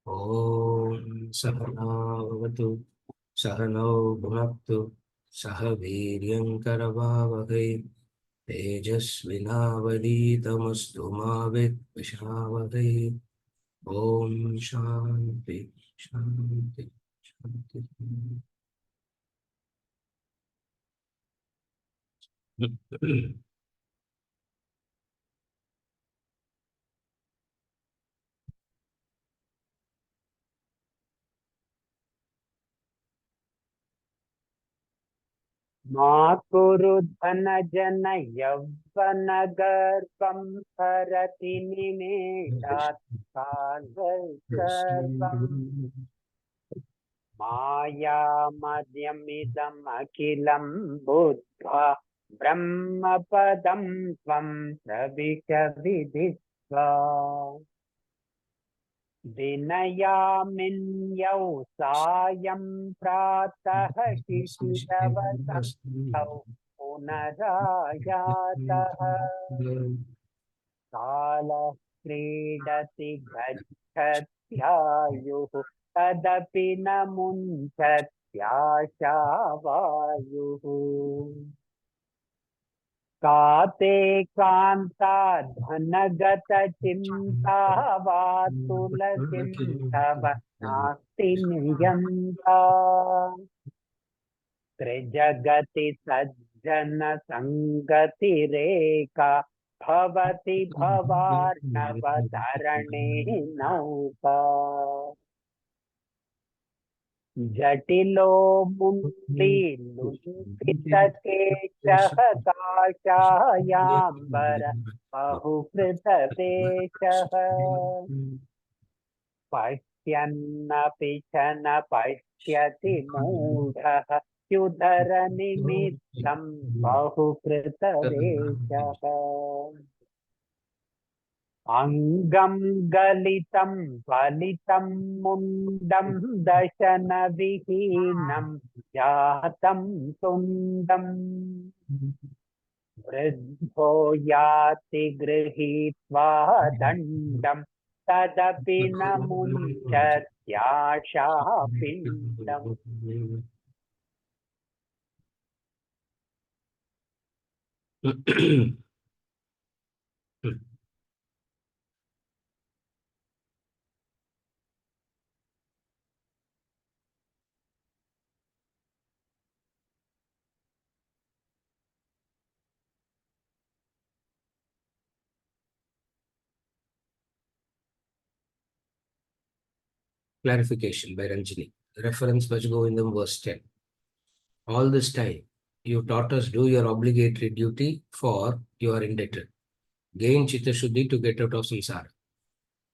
Om Sahanavatu Sahanau Bhunaktu Saha Viryankaravavakai Tejasvinavaditamastu Mavit Vishavakai Om Shanti Shanti Shanti. मा कुरु धन जन यौवन गर्भं हरति निमेषात् कालसर्वम् मायामद्यमिदम् अखिलं बुद्ध्वा ब्रह्मपदं त्वं प्रविश विदित्वा दिनयामिन्यौ सायं प्रातः शिशिरवसन्तौ पुनरायातः कालः क्रीडति गच्छत्यायुः तदपि न मुञ्चत्याशावायुः काते कान्ता धनगतचिन्ता वा तुलसीं तव नास्ति नियन्ता त्रिजगति सज्जन संगतिरेका भवति भवार्णवतरणे नौका जटिलो मुण्डीलुण्ठितकेशः काषायाम्बर बहुकृतवेषः पश्यन्नपि च न पश्यति मूढः स्युदरनिमित्तं बहुकृतवेषः अंगं गलितं फलितं मुंडं दशनविहीनं जातं तुण्डम् वृद्धो याति गृहीत्वा दण्डं तदपि न मुञ्चत्याशापिण्डम् Clarification by Ranjini. Reference Bhaja Govindam verse 10. All this time, you taught us do your obligatory duty for you are indebted. Gain Chitta Shuddhi to get out of samsara.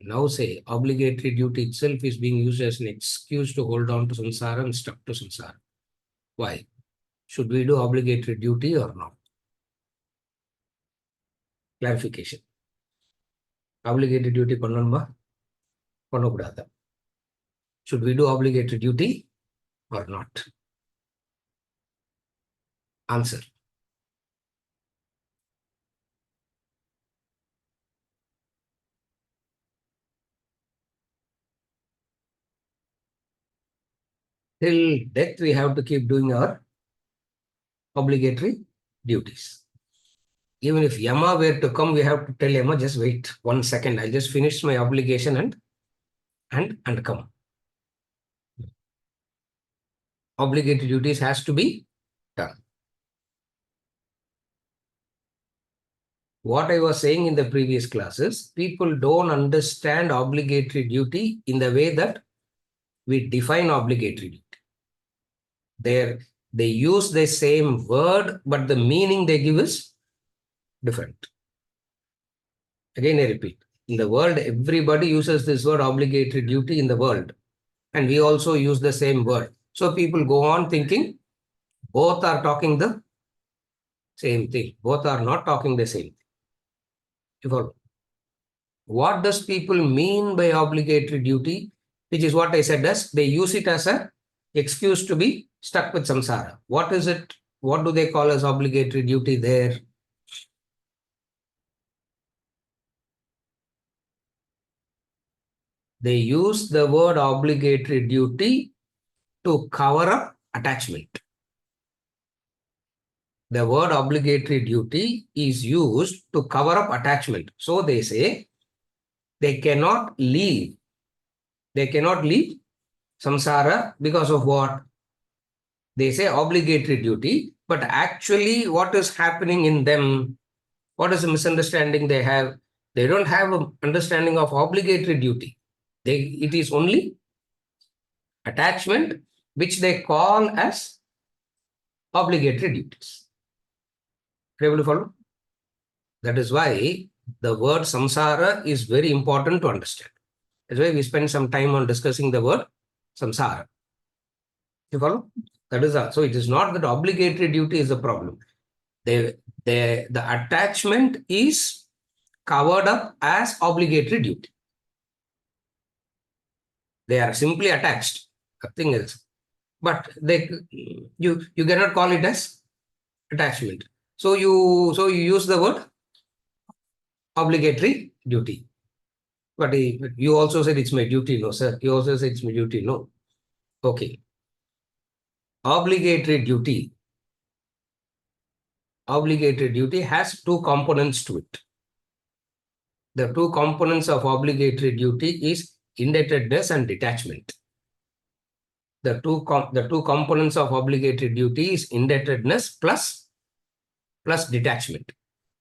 Now say obligatory duty itself is being used as an excuse to hold on to samsara and stuck to samsara. Why? Should we do obligatory duty or not? Clarification. Obligatory duty பண்ணணுமா பண்ணக்கூடாதா? Should we do obligatory duty or not? Answer. Till death, we have to keep doing our obligatory duties. Even if Yama were to come, we have to tell Yama, just wait 1 second. I'll just finish my obligation and come. Obligatory duties has to be done. What I was saying in the previous classes, people don't understand obligatory duty in the way that we define obligatory duty. They use the same word, but the meaning they give is different. Again, I repeat, in the world, everybody uses this word obligatory duty in the world. And we also use the same word. So people go on thinking both are talking the same thing. Both are not talking the same thing. You follow? What does people mean by obligatory duty? Which is what I said as they use it as an excuse to be stuck with samsara. What is it? What do they call as obligatory duty there? They use the word obligatory duty to cover up attachment. The word obligatory duty is used to cover up attachment. So they say they cannot leave. They cannot leave samsara because of what? They say obligatory duty, but actually what is happening in them? What is the misunderstanding they have? They don't have an understanding of obligatory duty. It is only attachment, which they call as obligatory duties. Are you able to follow? That is why the word samsara is very important to understand. That's why we spend some time on discussing the word samsara. You follow? That is all. So it is not that obligatory duty is the problem. The attachment is covered up as obligatory duty. They are simply attached, nothing else. But you cannot call it as attachment. So you use the word obligatory duty. But you also said it's my duty, no, sir. You also said it's my duty, no. Okay. Obligatory duty has two components to it. The two components of obligatory duty is indebtedness and detachment. The two components of obligatory duty is indebtedness plus detachment.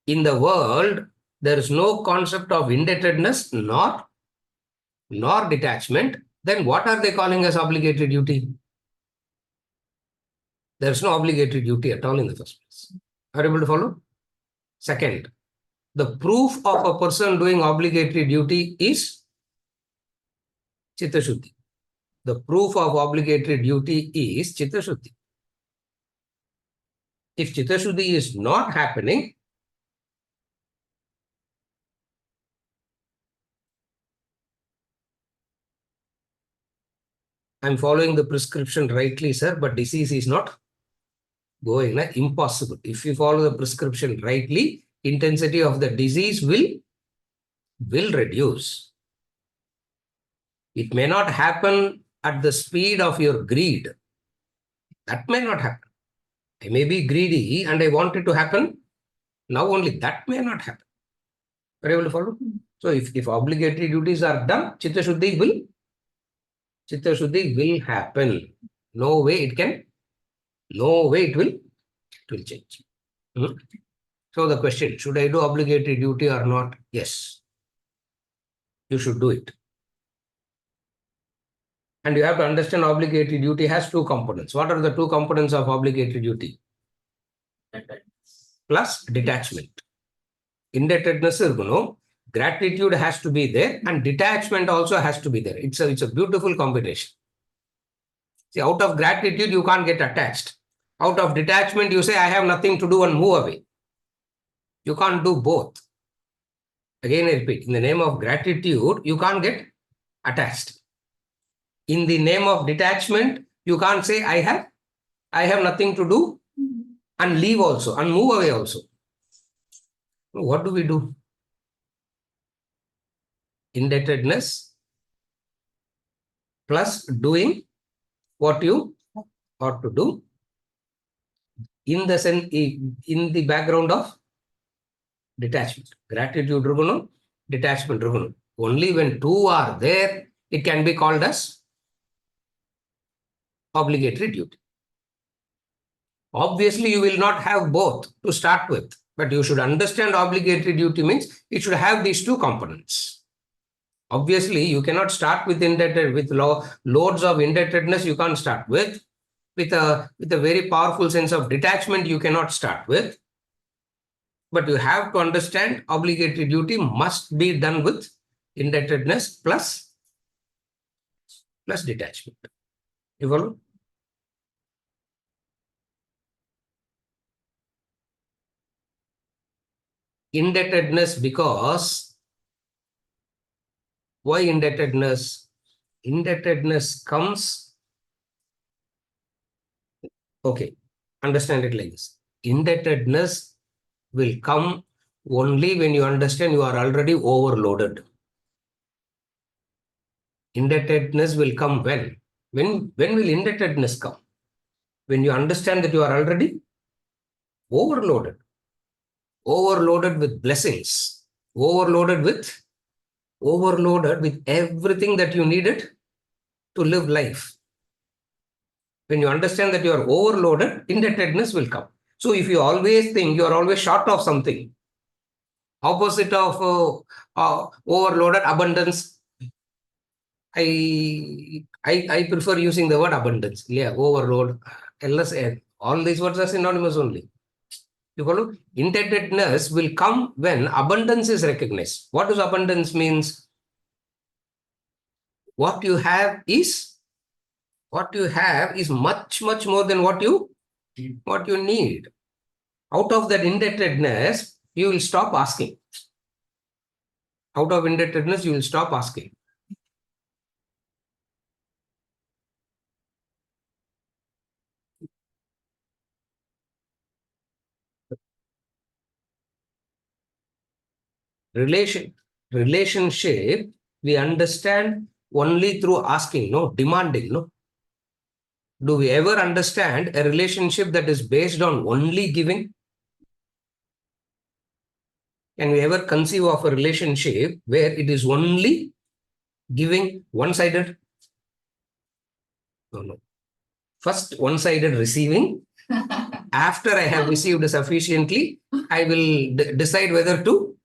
In the world, there is no concept of indebtedness nor detachment. Then what are they calling as obligatory duty? There is no obligatory duty at all in the first place. Are you able to follow? Second, the proof of a person doing obligatory duty is Chitta Shuddhi. The proof of obligatory duty is Chitta Shuddhi. If Chitta Shuddhi is not happening, I'm following the prescription rightly, sir, but disease is not going. Impossible. If you follow the prescription rightly, intensity of the disease will reduce. It may not happen at the speed of your greed. That may not happen. I may be greedy and I want it to happen. Now only that may not happen. Are you able to follow? So if obligatory duties are done, Chitta Shuddhi will happen. No way it will change. So the question, should I do obligatory duty or not? Yes, you should do it. And you have to understand obligatory duty has two components. What are the two components of obligatory duty? Plus detachment. Indebtedness is gratitude has to be there and detachment also has to be there. It's a beautiful combination. See, out of gratitude, you can't get attached. Out of detachment, you say, I have nothing to do and move away. You can't do both. Again, I repeat, in the name of gratitude, you can't get attached. In the name of detachment, you can't say, I have nothing to do and leave also and move away also. What do we do? Indebtedness plus doing what you ought to do in the background of detachment. Gratitude rugunu, detachment rugunu. Only when two are there, it can be called as obligatory duty. Obviously, you will not have both to start with, but you should understand obligatory duty means it should have these two components. Obviously, you cannot start with loads of indebtedness. You can't start with a very powerful sense of detachment. You cannot start with, but you have to understand obligatory duty must be done with indebtedness plus detachment. You follow? Indebtedness because why indebtedness? Indebtedness comes. Okay, understand it like this. Indebtedness will come only when you understand you are already overloaded. Indebtedness will come when? When will indebtedness come? When you understand that you are already overloaded. Overloaded with blessings. Overloaded with everything that you needed to live life. When you understand that you are overloaded, indebtedness will come. So if you always think you are always short of something, opposite of overloaded, abundance, I prefer using the word abundance. Yeah, overload, LS, all these words are synonymous only. You follow? Indebtedness will come when abundance is recognized. What does abundance means? What you have is much, much more than what you need. Out of that indebtedness, you will stop asking. Out of indebtedness, you will stop asking. Relationship, we understand only through asking, no, demanding, no. Do we ever understand a relationship that is based on only giving? Can we ever conceive of a relationship where it is only giving, one-sided? No, no. First, one-sided receiving. After I have received sufficiently, I will decide whether to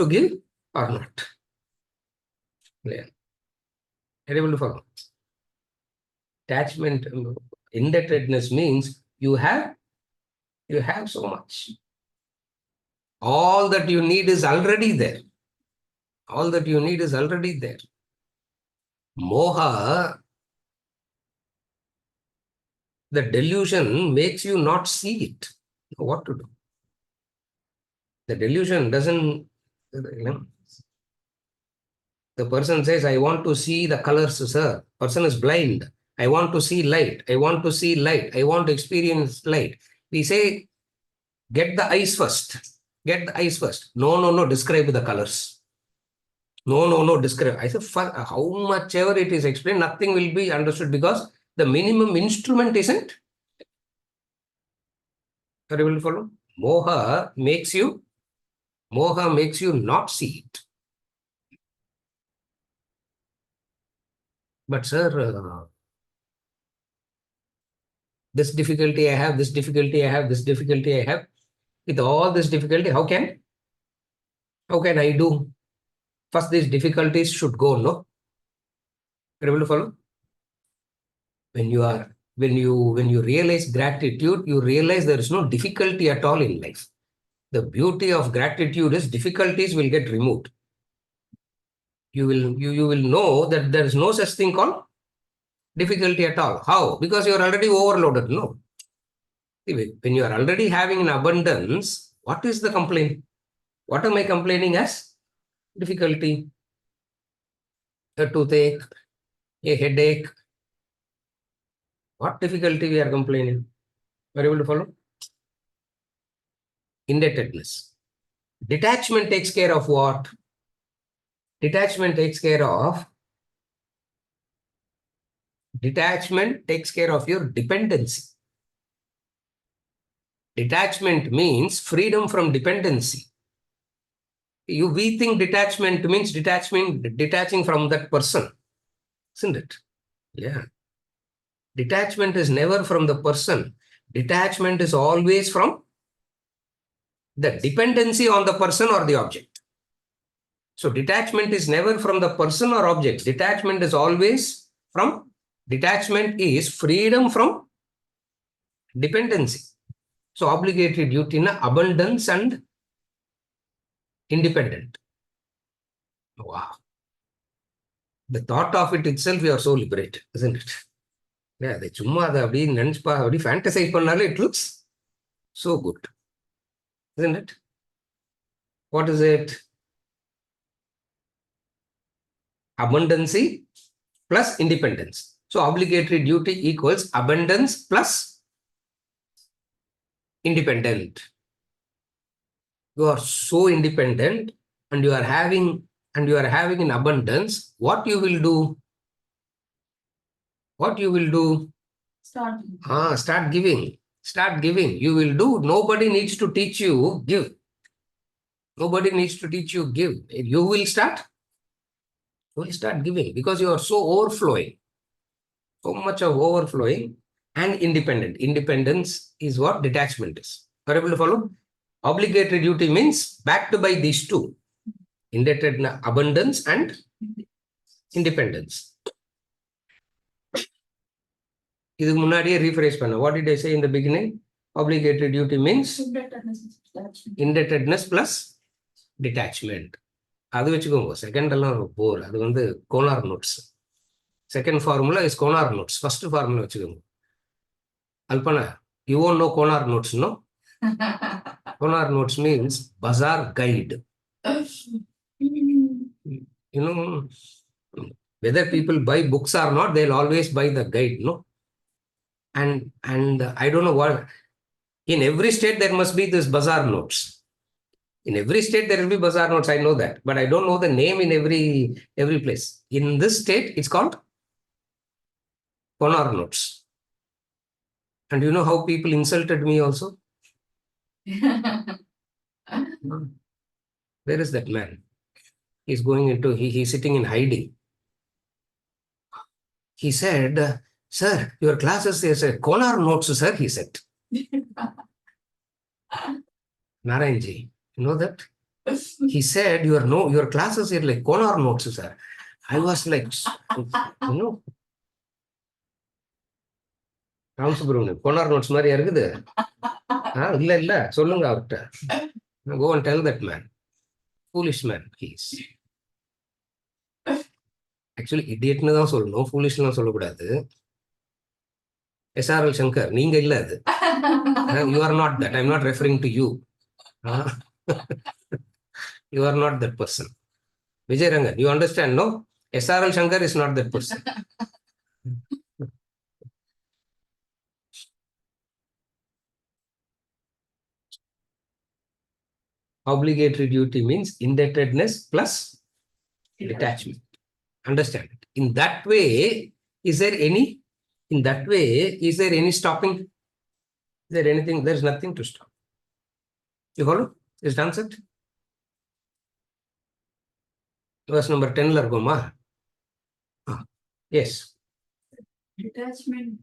give or not. Yeah. Are you able to follow? Attachment, indebtedness means you have so much. All that you need is already there. All that you need is already there. Moha, the delusion makes you not see it. What to do? The delusion doesn't, the person says, I want to see the colors, sir. Person is blind. I want to see light. I want to see light. I want to experience light. We say, get the eyes first. Get the eyes first. No, describe the colors. No, describe. I said, how much ever it is explained, nothing will be understood because the minimum instrument isn't. Are you able to follow? Moha makes you not see it. But sir, this difficulty I have, this difficulty I have, this difficulty I have. With all this difficulty, how can I do? First, these difficulties should go, no? Are you able to follow? When you realize gratitude, you realize there is no difficulty at all in life. The beauty of gratitude is difficulties will get removed. You will know that there is no such thing called difficulty at all. How? Because you are already overloaded. No. When you are already having an abundance, what is the complaint? What am I complaining as? Difficulty. A toothache, a headache. What difficulty we are complaining? Are you able to follow? Indebtedness. Detachment takes care of what? Detachment takes care of your dependency. Detachment means freedom from dependency. We think detachment means detaching from that person, isn't it? Yeah. Detachment is never from the person. Detachment is always from the dependency on the person or the object. So detachment is never from the person or object. Detachment is freedom from dependency. So obligatory duty in abundance and independent. Wow. The thought of it itself, we are so liberated, isn't it? Yeah, they சும்மா அதை அப்படி நினைச்சுப்பா அப்படி fantasise பண்ணாலே it looks so good, isn't it? What is it? Abundancy plus independence. So obligatory duty equals abundance plus independent. You are so independent and you are having and you are having in abundance, what you will do? What you will do? Start giving. Start giving. You will do. Nobody needs to teach you. Give. Nobody needs to teach you. Give. You will start. You will start giving because you are so overflowing. So much of overflowing and independent. Independence is what detachment is. Are you able to follow? Obligatory duty means backed by these two. Indebtedness, abundance and independence. இதுக்கு முன்னாடியே rephrase பண்ண. What did I say in the beginning? Obligatory duty means indebtedness plus detachment. அது வச்சுக்கோங்க. Second எல்லாம் போர். அது வந்து Konar notes. Second formula is Konar notes. First formula வச்சுக்கோங்க. Alpana, you won't know Konar notes, no? Konar notes means bazaar guide. You know, whether people buy books or not, they'll always buy the guide, no? And I don't know what, in every state there must be this bazaar notes. In every state there will be bazaar notes, I know that, but I don't know the name in every place. In this state, it's called Konar notes. And you know how people insulted me also? Where is that man? He's going into, he's sitting in hiding. He said, sir, your classes is a Konar notes, sir, he said. Narayanji, you know that? He said, your classes are like Konar notes, sir. I was like, you know, Ramasubramaniam Konar notes மாதிரியா இருக்குது? இல்ல சொல்லுங்க அவர்கிட்ட. Go and tell that man. Foolish man, please. Actually, idiotனு தான் சொல்லணும், foolishலாம் சொல்லக்கூடாது. SRL Shankar, நீங்க இல்ல அது. You are not that. I'm not referring to you. You are not that person. Vijay Rangan, you understand, no? SRL Shankar is not that person. Obligatory duty means indebtedness plus detachment. Understand it. In that way, is there any stopping? Is there anything? There's nothing to stop. You follow? Is it answered? Verse number 10 largoma. Yes. Detachment,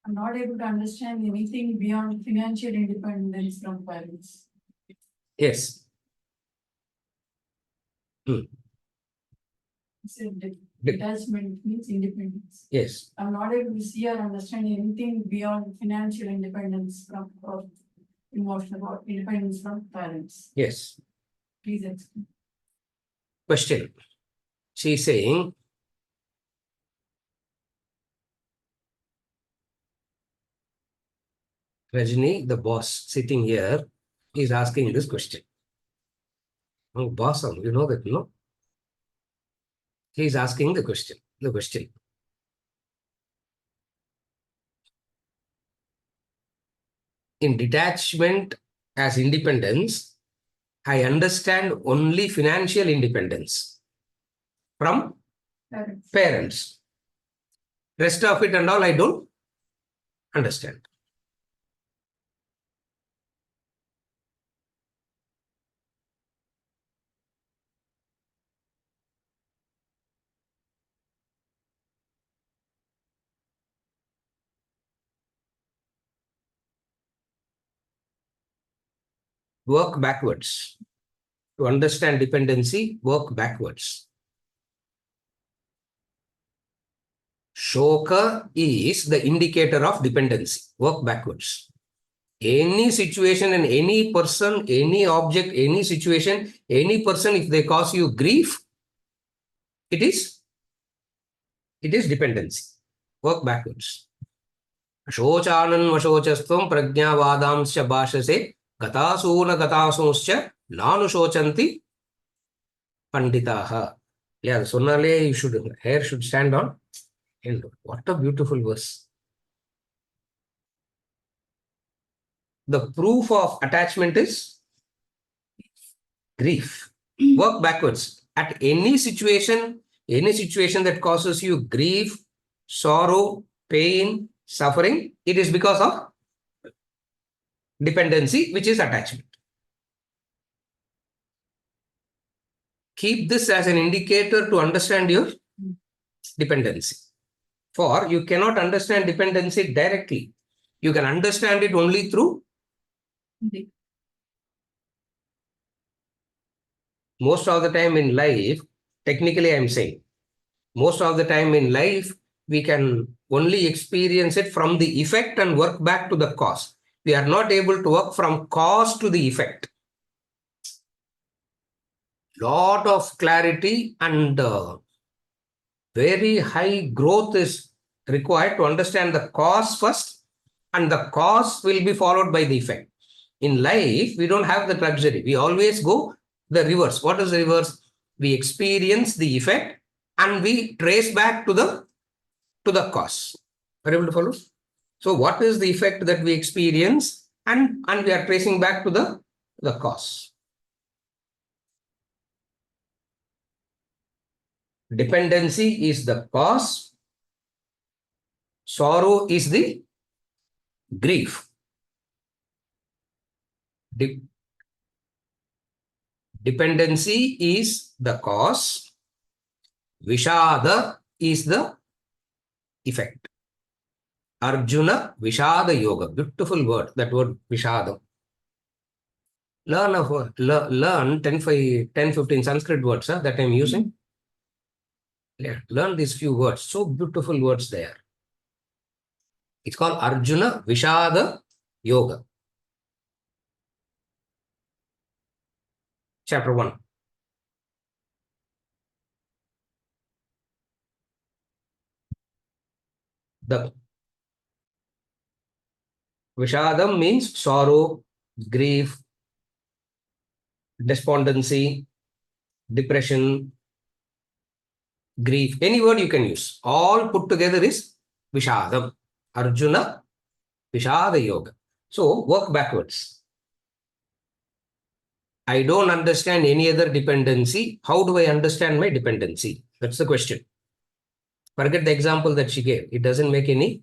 I'm not able to understand anything beyond financial independence from parents. Yes. Detachment means independence. Yes. I'm not able to see or understand anything beyond financial independence from, or emotional or independence from parents. Yes. Please explain. Question. She is saying, Rajini, the boss sitting here, is asking this question. Oh, boss, you know that, no? He is asking the question. In detachment as independence, I understand only financial independence from parents. Rest of it and all I don't understand. Work backwards. To understand dependency, work backwards. Shoka is the indicator of dependency. Work backwards. Any situation and any person, any object, any situation, any person, if they cause you grief, it is dependency. Work backwards. Shochanan vashochastvam prajnavadamsya bhashase gatasuna gatasumsya nanu shochanti panditaha. Yeah, sonale you should, hair should stand on. And what a beautiful verse. The proof of attachment is grief. Work backwards. At any situation that causes you grief, sorrow, pain, suffering, it is because of dependency, which is attachment. Keep this as an indicator to understand your dependency. For you cannot understand dependency directly. You can understand it only through most of the time in life. Technically, I'm saying most of the time in life, we can only experience it from the effect and work back to the cause. We are not able to work from cause to the effect. Lot of clarity and very high growth is required to understand the cause first, and the cause will be followed by the effect. In life, we don't have the luxury. We always go the reverse. What is the reverse? We experience the effect and we trace back to the cause. Are you able to follow? So what is the effect that we experience, and we are tracing back to the cause. Dependency is the cause. Sorrow is the grief. Dependency is the cause. Vishada is the effect. Arjuna Vishada Yoga. Beautiful word, that word Vishada. Learn 10, 15 Sanskrit words that I'm using. Yeah, learn these few words. So beautiful words there. It's called Arjuna Vishada Yoga. Chapter 1. The Vishadam means sorrow, grief, despondency, depression, grief. Any word you can use. All put together is Vishadam. Arjuna Vishada Yoga. So work backwards. I don't understand any other dependency. How do I understand my dependency? That's the question. Forget the example that she gave. It doesn't make any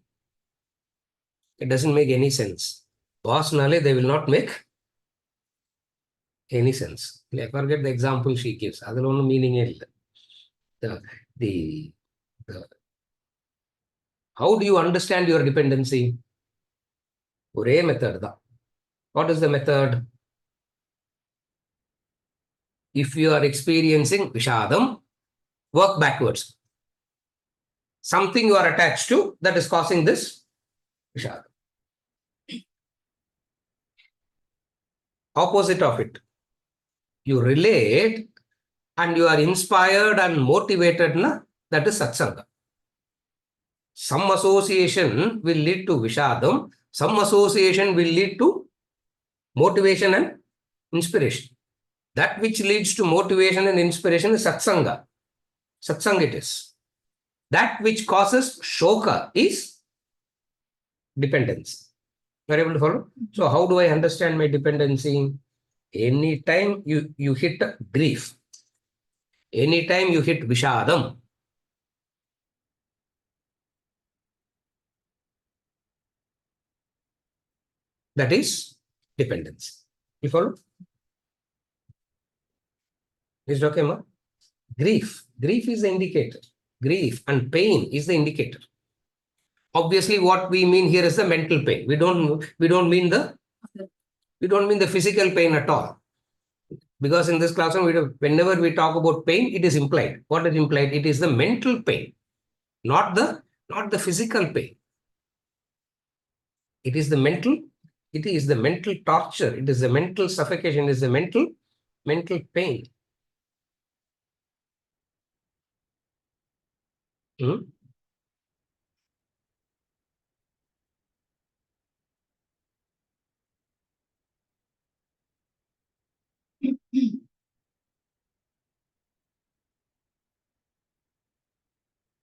sense. Vasnale, they will not make any sense. Forget the example she gives. That's no meaning. The how do you understand your dependency? One method. What is the method? If you are experiencing Vishadam, work backwards. Something you are attached to that is causing this Vishadam. Opposite of it. You relate and you are inspired and motivated, that is satsanga. Some association will lead to Vishadam, some association will lead to motivation and inspiration. That which leads to motivation and inspiration is satsanga. Satsanga it is. That which causes shoka is dependence. You are able to follow? So how do I understand my dependency? Anytime you hit grief, anytime you hit Vishadam, that is dependence. You follow? Is it okay, ma? Grief is the indicator. Grief and pain is the indicator. Obviously, what we mean here is the mental pain. We don't mean the physical pain at all. Because in this classroom, whenever we talk about pain, it is implied. What is implied? It is the mental pain, not the physical pain. It is the mental torture. It is the mental suffocation. It is the mental pain.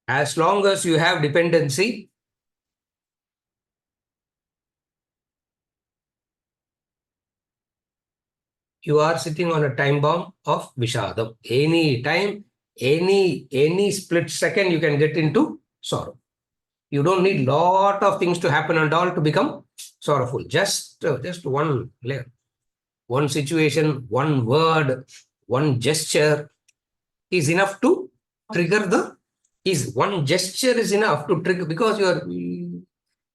As long as you have dependency, you are sitting on a time bomb of Vishadam. Any time, any split second, you can get into sorrow. You don't need lot of things to happen and all to become sorrowful. Just one layer, one situation, one word, one gesture is enough to trigger the. One gesture is enough to trigger, because your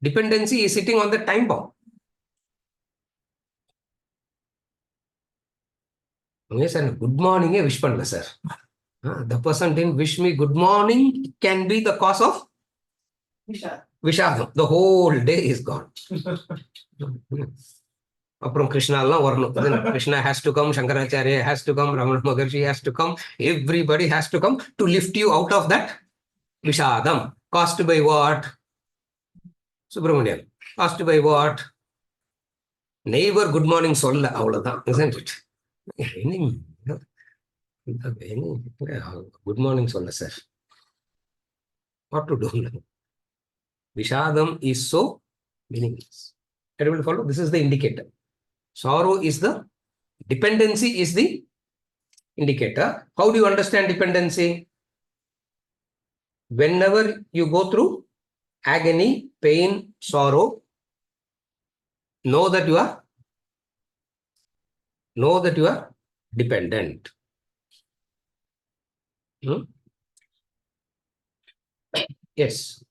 dependency is sitting on the time bomb. Yes, and good morning, wish pannala sir. The person didn't wish me good morning can be the cause of Vishadam. The whole day is gone. Aprom Krishna Krishna has to come, Shankaracharya has to come, Ramana Maharshi has to come, everybody has to come to lift you out of that Vishadam. Caused by what? Subramanian. Caused by what? Neighbor good morning solla, avladhan, isn't it? Good morning solla, sir. What to do now? Vishadam is so meaningless. Everybody follow? This is the indicator. Sorrow is the, dependency is the indicator. How do you understand dependency? Whenever you go through agony, pain, sorrow, know that you are dependent. Yes.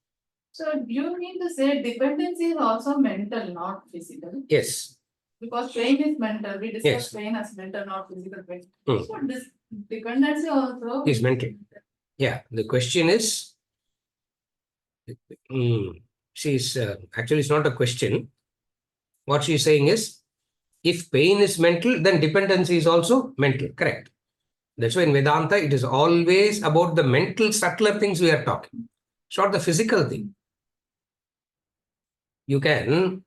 So you mean to say dependency is also mental, not physical? Yes. Because pain is mental. We discuss Yes. pain as mental, not physical pain. Hmm. So this dependency also Is mental. Yeah. The question is, she's actually, it's not a question. What she's saying is, if pain is mental, then dependency is also mental. Correct. That's why in Vedanta, it is always about the mental, subtler things we are talking. It's not the physical thing. You can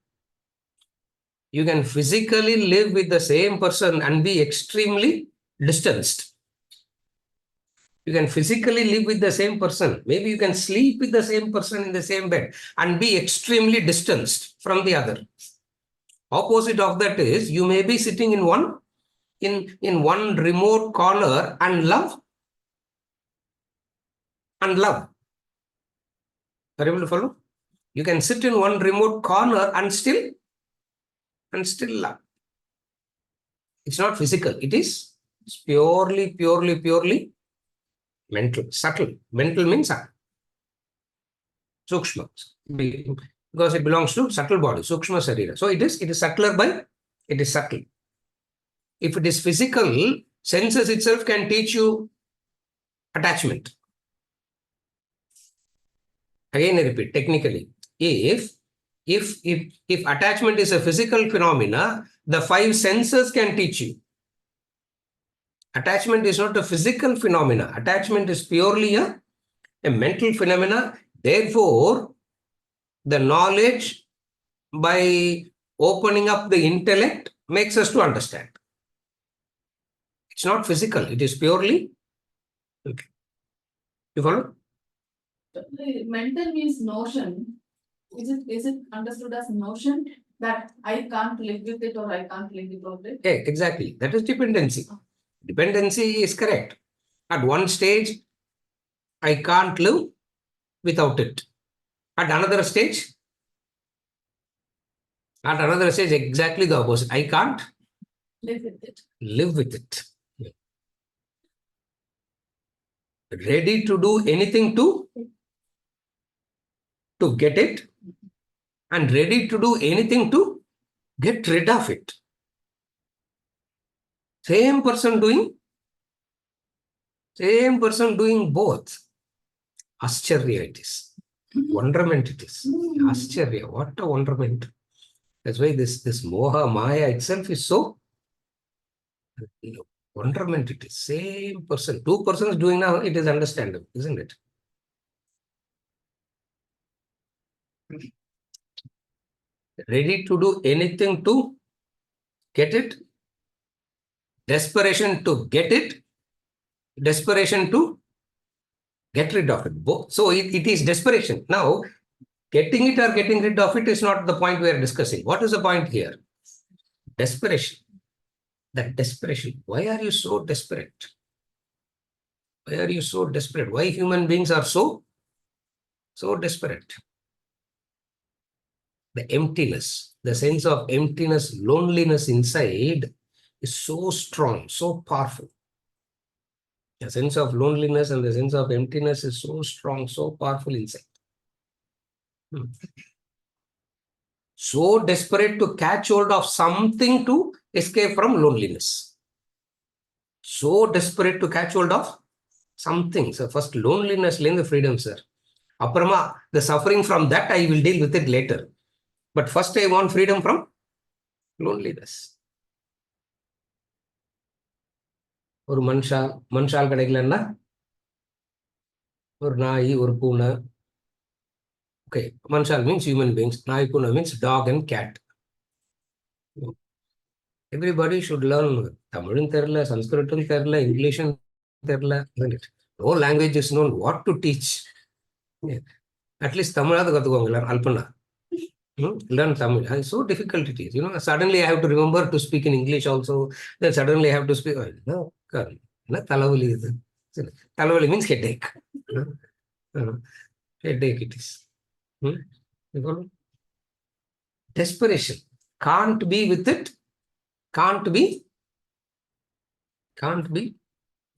physically live with the same person and be extremely distanced. You can physically live with the same person. Maybe you can sleep with the same person in the same bed and be extremely distanced from the other. Opposite of that is, you may be sitting in one remote corner and love. Are you able to follow? You can sit in one remote corner and still love. It's not physical. It is purely mental, subtle. Mental means sukshma, because it belongs to subtle body, sukshma sarira. So it is subtler by, it is subtle. If it is physical, senses itself can teach you attachment. Again, I repeat, technically, if attachment is a physical phenomena, the five senses can teach you. Attachment is not a physical phenomena. Attachment is purely a mental phenomena. Therefore, the knowledge by opening up the intellect makes us to understand. It's not physical. It is purely. Okay. You follow? Mental means notion. Is it understood as notion that I can't live with it or I can't live without it? Yeah, exactly. That is dependency. Dependency is correct. At one stage, I can't live without it. At another stage, exactly the opposite. I can't Live with it. Live with it. Ready to do anything to get it, and ready to do anything to get rid of it. Same person doing both. Ascharya it is. Wonderment it is. Ascharya, what a wonderment. That's why this moha, maya itself is so wonderment it is. Same person. Two persons doing now, it is understandable, isn't it? Ready to do anything to get it. Desperation to get it. Desperation to get rid of it. So it is desperation. Now, getting it or getting rid of it is not the point we are discussing. What is the point here? Desperation. That desperation. Why are you so desperate? Why are you so desperate? Why human beings are so desperate? The emptiness, the sense of emptiness, loneliness inside is so strong, so powerful. The sense of loneliness and the sense of emptiness is so strong, so powerful inside. So desperate to catch hold of something to escape from loneliness. So desperate to catch hold of something. So first loneliness, then the freedom, sir. Aprama, the suffering from that I will deal with it later. But first I want freedom from loneliness. ஒரு மனுஷால் கிடைக்கலன்னா ஒரு நாய் ஒரு பூனை. Okay, மனுஷால் means human beings. நாய் பூனை means dog and cat. Everybody should learn தமிழும் தெரியல, சன்ஸ்கிருட்டும் தெரியல, இங்கிலீஷும் தெரியல. No language is known. What to teach? At least தமிழாவது கற்றுக்கோங்க எல்லாரும் Alpana. Learn Tamil. It's so difficult it is. Suddenly I have to remember to speak in English also. Then suddenly I have to speak. No, Talavali is. Talavali means headache. Headache it is. You follow? Desperation. Can't be with it. Can't be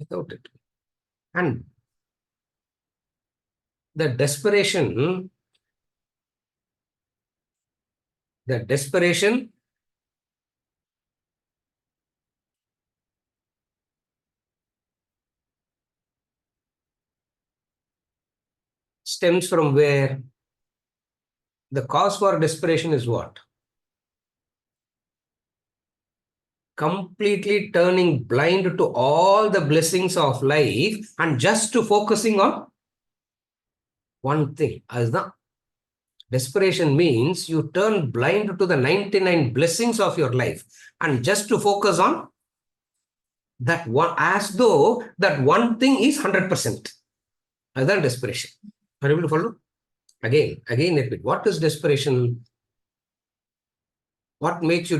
without it. And the desperation stems from where? The cause for desperation is what? Completely turning blind to all the blessings of life and just to focusing on one thing. Desperation means you turn blind to the 99 blessings of your life and just to focus on that one, as though that one thing is 100%. That's desperation. Are you able to follow? Again repeat. What is desperation? What makes you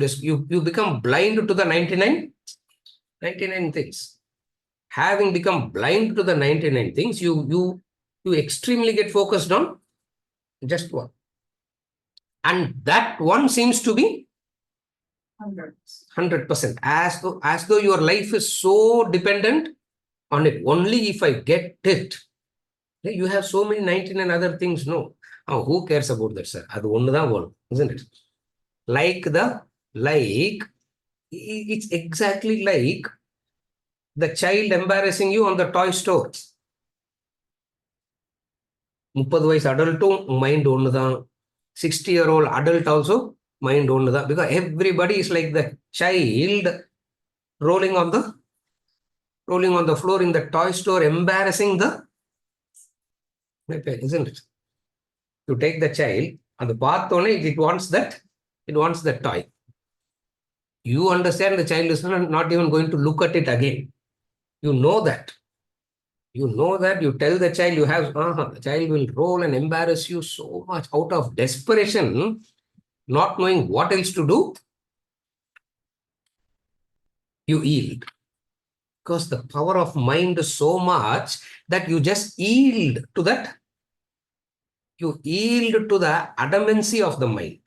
you become blind to the 99 things. Having become blind to the 99 things, you extremely get focused on just one. And that one seems to be 100%. As though your life is so dependent on it. Only if I get it. You have so many 99 other things. No. Who cares about that, sir? That's one, isn't it? It's exactly like the child embarrassing you on the toy store. 30 வயசு adultum mind ஒண்ணுதான், 60-year-old adult also mind ஒண்ணுதான், because everybody is like the child rolling on the floor in the toy store, embarrassing the, isn't it? You take the child and the path only it wants that toy. You understand the child is not even going to look at it again. You know that. You tell the child you have, the child will roll and embarrass you so much out of desperation, not knowing what else to do. You yield. Because the power of mind is so much that you just yield to that. You yield to the adamancy of the mind.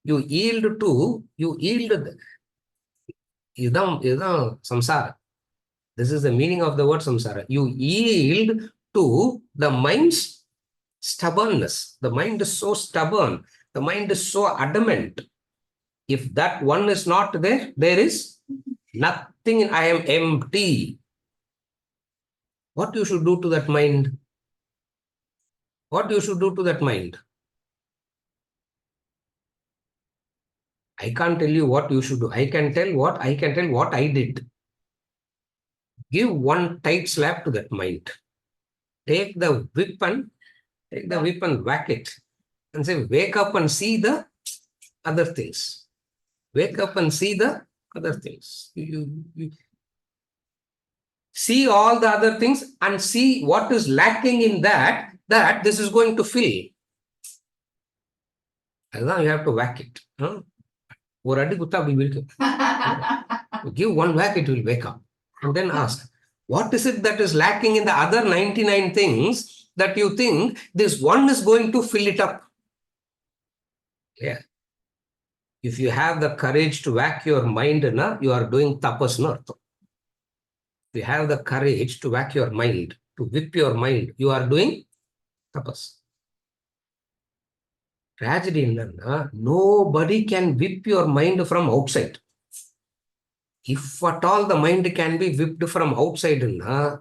You yield. Idam samsara. This is the meaning of the word samsara. You yield to the mind's stubbornness. The mind is so stubborn. The mind is so adamant. If that one is not there, there is nothing. I am empty. What you should do to that mind? What you should do to that mind? I can't tell you what you should do. I can tell what I did. Give one tight slap to that mind. Take the whip and whack it. And say, wake up and see the other things. Wake up and see the other things. You see all the other things and see what is lacking in that this is going to fill. And now you have to whack it. ஒரு அடி குத்தா அப்படி இருக்கு. Give one whack, it will wake up. And then ask, what is it that is lacking in the other 99 things that you think this one is going to fill it up? Yeah. If you have the courage to whack your mind, you are doing tapas. If you have the courage to whack your mind, to whip your mind, you are doing tapas. Tragedy in nobody can whip your mind from outside. If at all the mind can be whipped from outside, 30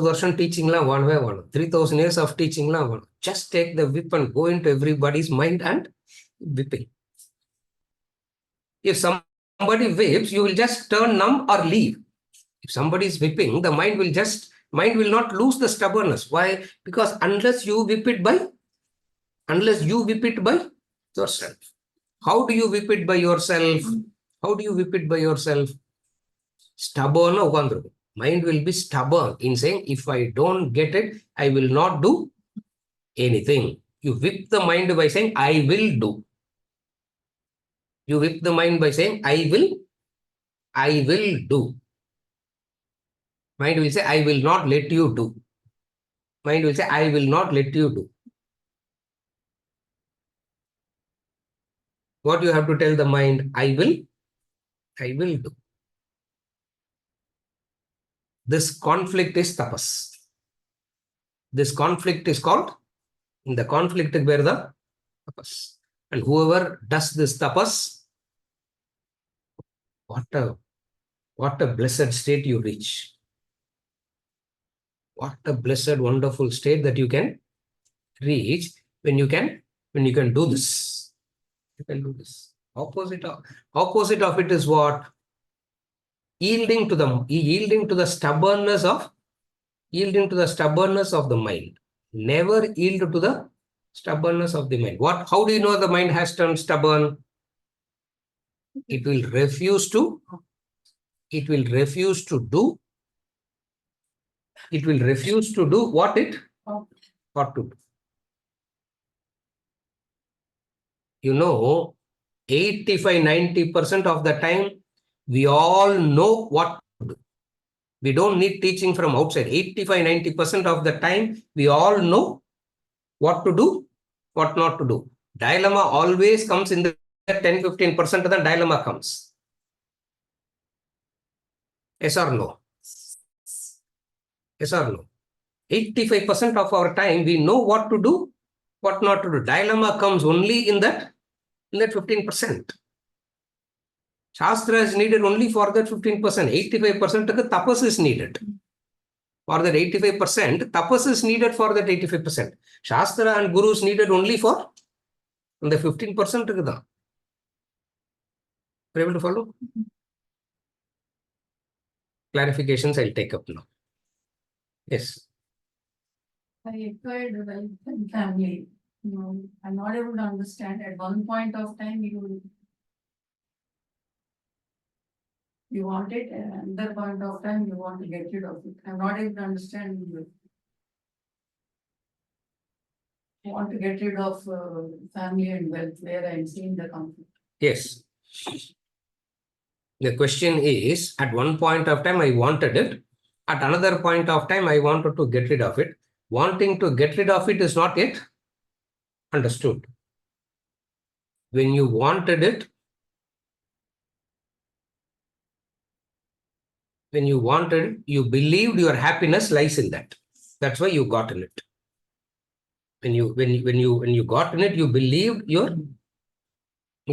வருஷம் டீச்சிங்லாம் வேணவே வேணும். 3000 years of teachingலாம் வேணும். Just take the whip and go into everybody's mind and whipping. If somebody whips, you will just turn numb or leave. If somebody is whipping, the mind will not lose the stubbornness. Why? Because unless you whip it by yourself. How do you whip it by yourself? How do you whip it by yourself? Stubborn. Mind will be stubborn in saying, if I don't get it, I will not do anything. You whip the mind by saying, I will do. You whip the mind by saying, I will do. Mind will say, I will not let you do. Mind will say, I will not let you do. What you have to tell the mind? I will do. This conflict is tapas. This conflict is called, in the conflict where the tapas. And whoever does this tapas, what a blessed state you reach. What a blessed, wonderful state that you can reach when you can do this. You can do this. Opposite of it is what? Yielding to the stubbornness of the mind. Never yield to the stubbornness of the mind. How do you know the mind has turned stubborn? It will refuse to do. It will refuse to do what it ought to do. 85-90% of the time, we all know what to do. We don't need teaching from outside. 85-90% of the time, we all know what to do, what not to do. Dilemma always comes in the 10-15% of the dilemma comes. Yes or no? Yes or no? 85% of our time, we know what to do, what not to do. Dilemma comes only in that 15%. Shastra is needed only for that 15%. 85% of the tapas is needed. For that 85%, tapas is needed for that 85%. Shastra and Guru is needed only for the 15%. Are you able to follow? Clarifications I'll take up now. Yes. I acquired wealth and family. I'm not able to understand. At one point of time, you want it, and another point of time, you want to get rid of it. I'm not able to understand. You want to get rid of family and wealth, where I'm seeing the conflict. Yes. The question is, at one point of time, I wanted it. At another point of time, I wanted to get rid of it. Wanting to get rid of it is not yet understood. When you wanted it, you believed your happiness lies in that. That's why you got in it. When you got in it, you believed your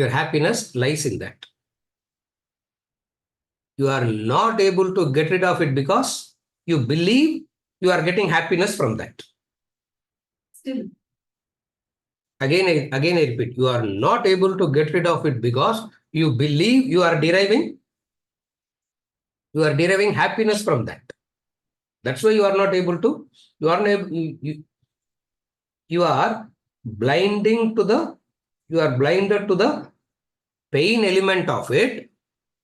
happiness lies in that. You are not able to get rid of it because you believe you are getting happiness from that. Still. Again, I repeat, you are not able to get rid of it because you believe you are deriving happiness from that. That's why you are not able to, you are blinded to the pain element of it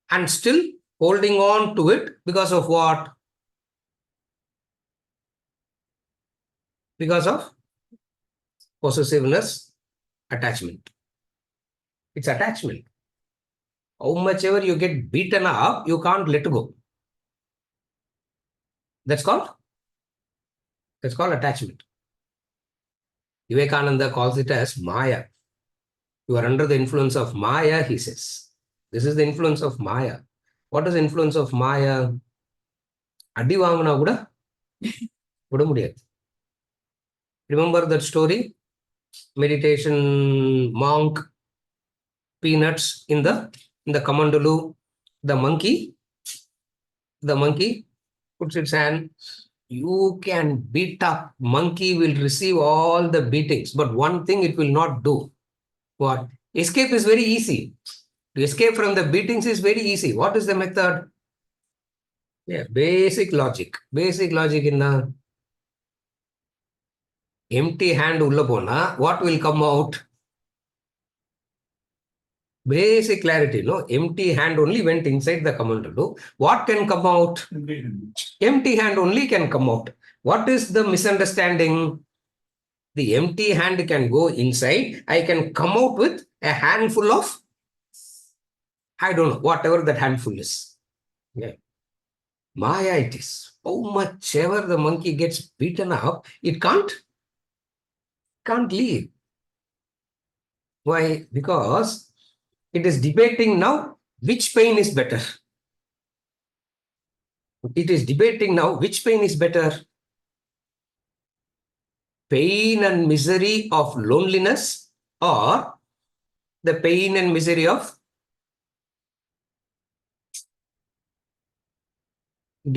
and still holding on to it because of what? Because of possessiveness, attachment. It's attachment. How much ever you get beaten up, you can't let go. That's called attachment. Vivekananda calls it as Maya. You are under the influence of Maya, he says. This is the influence of Maya. What is the influence of Maya? அடி வாங்கினா கூட விட முடியாது. Remember that story? Meditation monk, peanuts in the Kamandalu. The monkey puts its hand. You can beat up. Monkey will receive all the beatings, but one thing it will not do. What? Escape is very easy. To escape from the beatings is very easy. What is the method? Yeah, basic logic. Basic logic in the empty hand ulla pona, what will come out? Basic clarity, no? Empty hand only went inside the Kamandalu. What can come out? Empty hand only can come out. What is the misunderstanding? The empty hand can go inside. I can come out with a handful of, I don't know, whatever that handful is. Yeah. Maya it is. How much ever the monkey gets beaten up, it can't leave. Why? Because it is debating now which pain is better. It is debating now which pain is better. Pain and misery of loneliness or the pain and misery of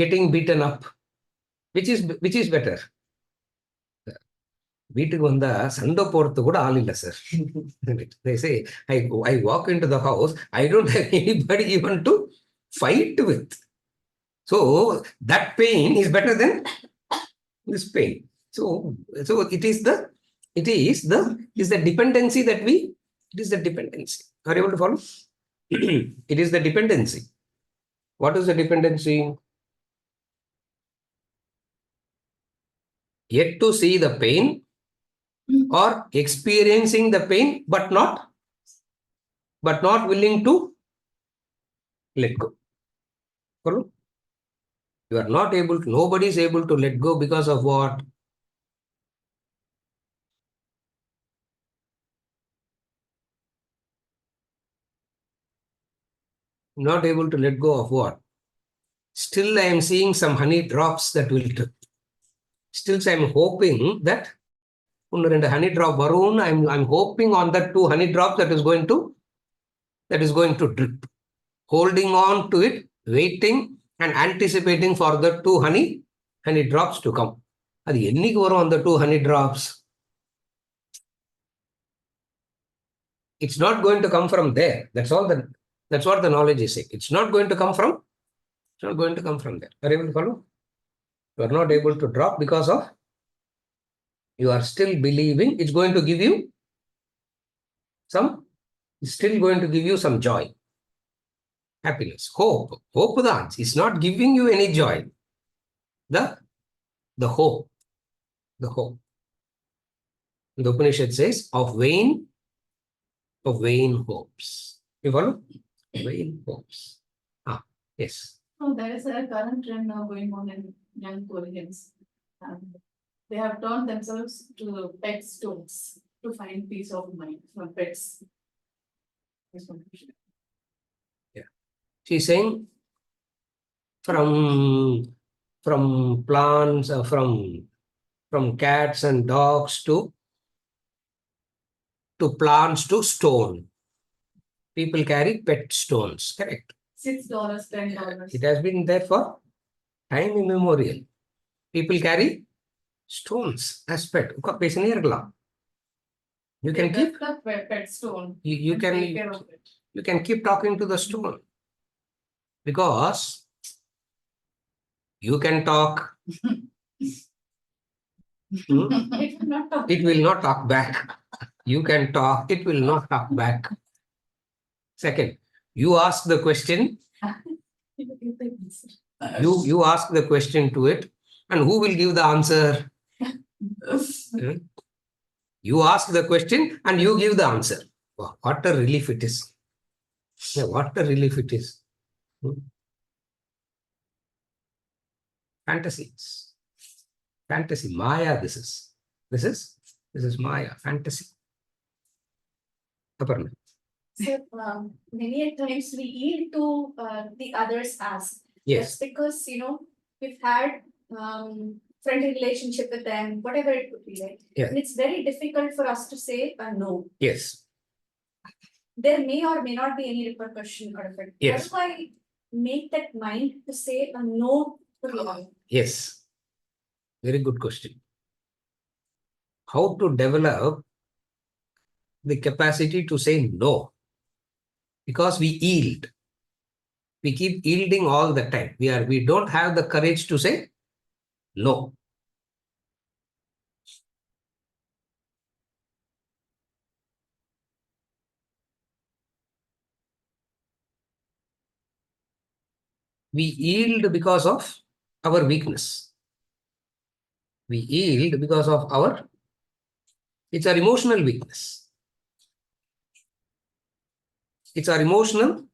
getting beaten up. Which is better? வீட்டுக்கு வந்தா சண்டை போடுறது கூட ஆள் இல்லை sir. They say, I walk into the house, I don't have anybody even to fight with. So that pain is better than this pain. So it is the dependency that it is the dependency. Are you able to follow? It is the dependency. What is the dependency? Yet to see the pain or experiencing the pain, but not willing to let go. Follow? You are not able to, nobody is able to let go because of what? Not able to let go of what? Still, I am seeing some honey drops that will drip. Still, I am hoping that honey drop varoon. I'm hoping on that 2 honey drops that is going to drip. Holding on to it, waiting and anticipating for the 2 honey drops to come. அது என்னைக்கு வரும் அந்த 2 honey drops? It's not going to come from there. That's what the knowledge is saying. It's not going to come from there. Are you able to follow? You are not able to drop because of you are still believing it's going to give you some joy, happiness, hope. Hope dance is not giving you any joy. The hope. The Upanishad says of vain hopes. You follow? Vain hopes. Yes. So there is a current trend now going on in young Koreans. They have turned themselves to pet stones to find peace of mind from pets. Yeah. She's saying from plants, from cats and dogs to plants to stone. People carry pet stones, correct? $6, $10. It has been there for time immemorial. People carry stones as pet. You can keep the pet stone. You can take care of it. You can keep talking to the stone because you can talk. It will not talk back. You can talk. It will not talk back. Second, you ask the question. You ask the question to it, and who will give the answer? You ask the question and you give the answer. What a relief it is. Yeah, what a relief it is. Fantasies. Fantasy. Maya, this is. This is Maya, fantasy. Aparna. So many a times we yield to the others' ask. Yes. That's because we've had friendly relationship with them, whatever it could be, right? Yeah. And it's very difficult for us to say a no. Yes. There may or may not be any repercussion out of it. Yes. How do I make that mind to say a no to the other? Yes. Very good question. How to develop the capacity to say no? Because we yield. We keep yielding all the time. We don't have the courage to say no. We yield because of our weakness. We yield because of it's our emotional weakness. It's our emotional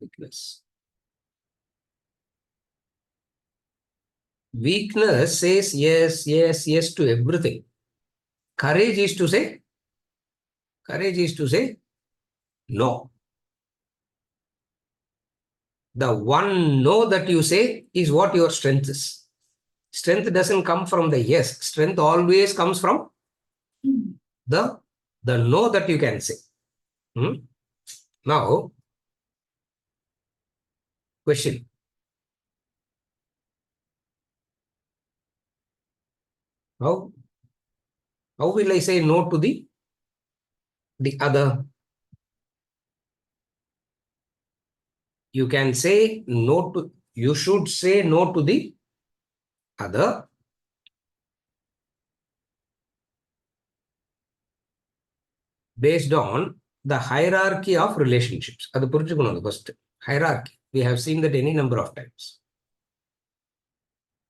weakness. Weakness says yes, yes, yes to everything. Courage is to say no. The one no that you say is what your strength is. Strength doesn't come from the yes. Strength always comes from the no that you can say. Now, question. How will I say no to the other? You can say no to, you should say no to the other based on the hierarchy of relationships. That's the first hierarchy. We have seen that any number of times.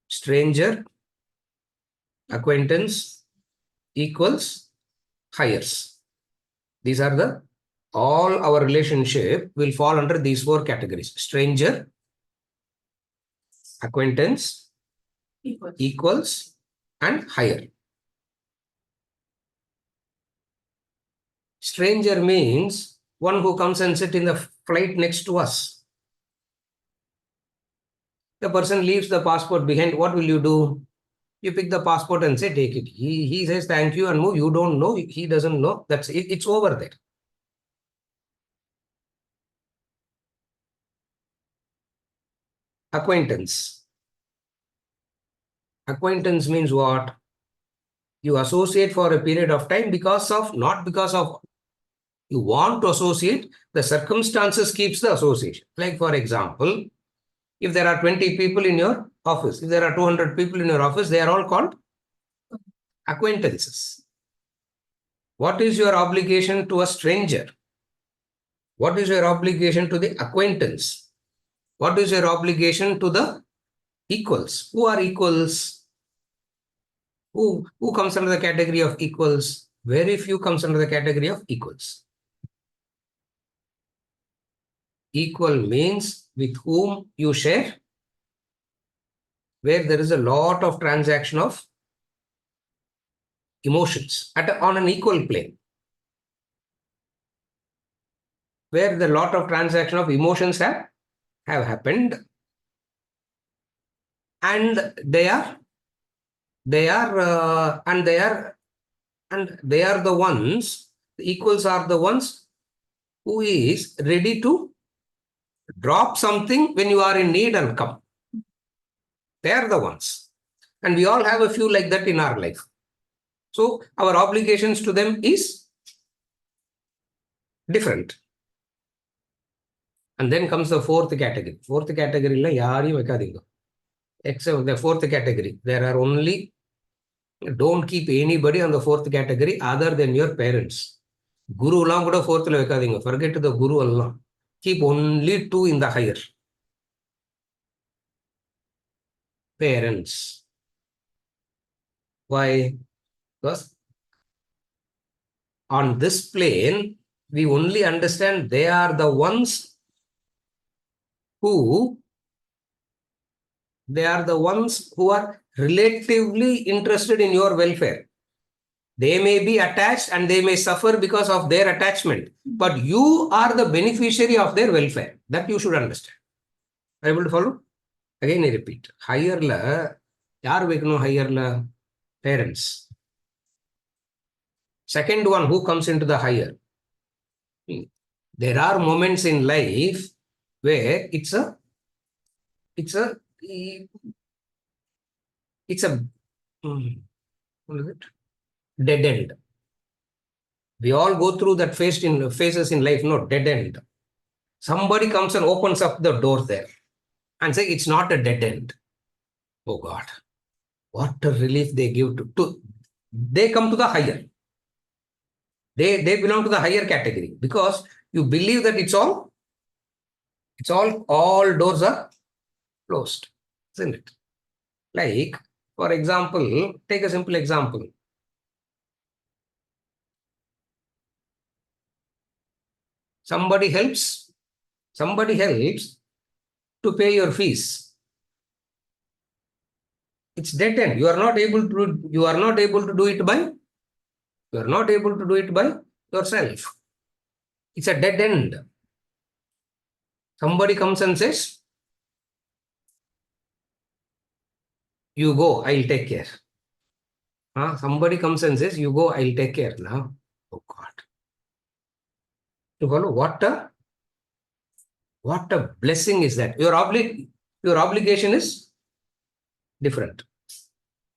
Stranger, acquaintance, equals, hires. These are all our relationship will fall under these four categories. Stranger, acquaintance, equals, and higher. Stranger means one who comes and sit in the flight next to us. The person leaves the passport behind. What will you do? You pick the passport and say, take it. He says, thank you and move. You don't know. He doesn't know. That's it. It's over there. Acquaintance. Acquaintance means what? You associate for a period of time not because of you want to associate, the circumstances keeps the association. Like for example, if there are 20 people in your office, if there are 200 people in your office, they are all called acquaintances. What is your obligation to a stranger? What is your obligation to the acquaintance? What is your obligation to the equals? Who are equals? Who comes under the category of equals? Very few comes under the category of equals. Equal means with whom you share, where there is a lot of transaction of emotions on an equal plane. Where the lot of transaction of emotions have happened, and they are the ones, the equals are the ones who is ready to drop something when you are in need and come. They are the ones. And we all have a few like that in our life. So our obligations to them is different. And then comes the fourth category. Fourth category, except the fourth category, there are only, don't keep anybody on the fourth category other than your parents. Guru along kuda fourth la vekkadinga. Forget the guru alone. Keep only two in the higher. Parents. Why? Because on this plane, we only understand they are the ones who they are the ones who are relatively interested in your welfare. They may be attached and they may suffer because of their attachment, but you are the beneficiary of their welfare. That you should understand. Are you able to follow? Again, I repeat. Higher la, yaar vekno higher la? Parents. Second one, who comes into the higher? There are moments in life where it's a what is it? Dead end. We all go through that phases in life, no, dead end. Somebody comes and opens up the door there and say it's not a dead end. Oh God, what a relief they give to they come to the higher. They belong to the higher category because you believe that all doors are closed, isn't it? Like, for example, take a simple example. Somebody helps to pay your fees. It's dead end. You are not able to do it by yourself. It's a dead end. Somebody comes and says, you go, I'll take care. Somebody comes and says, you go, I'll take care now. Oh God. You follow? What a blessing is that? Your obligation is different.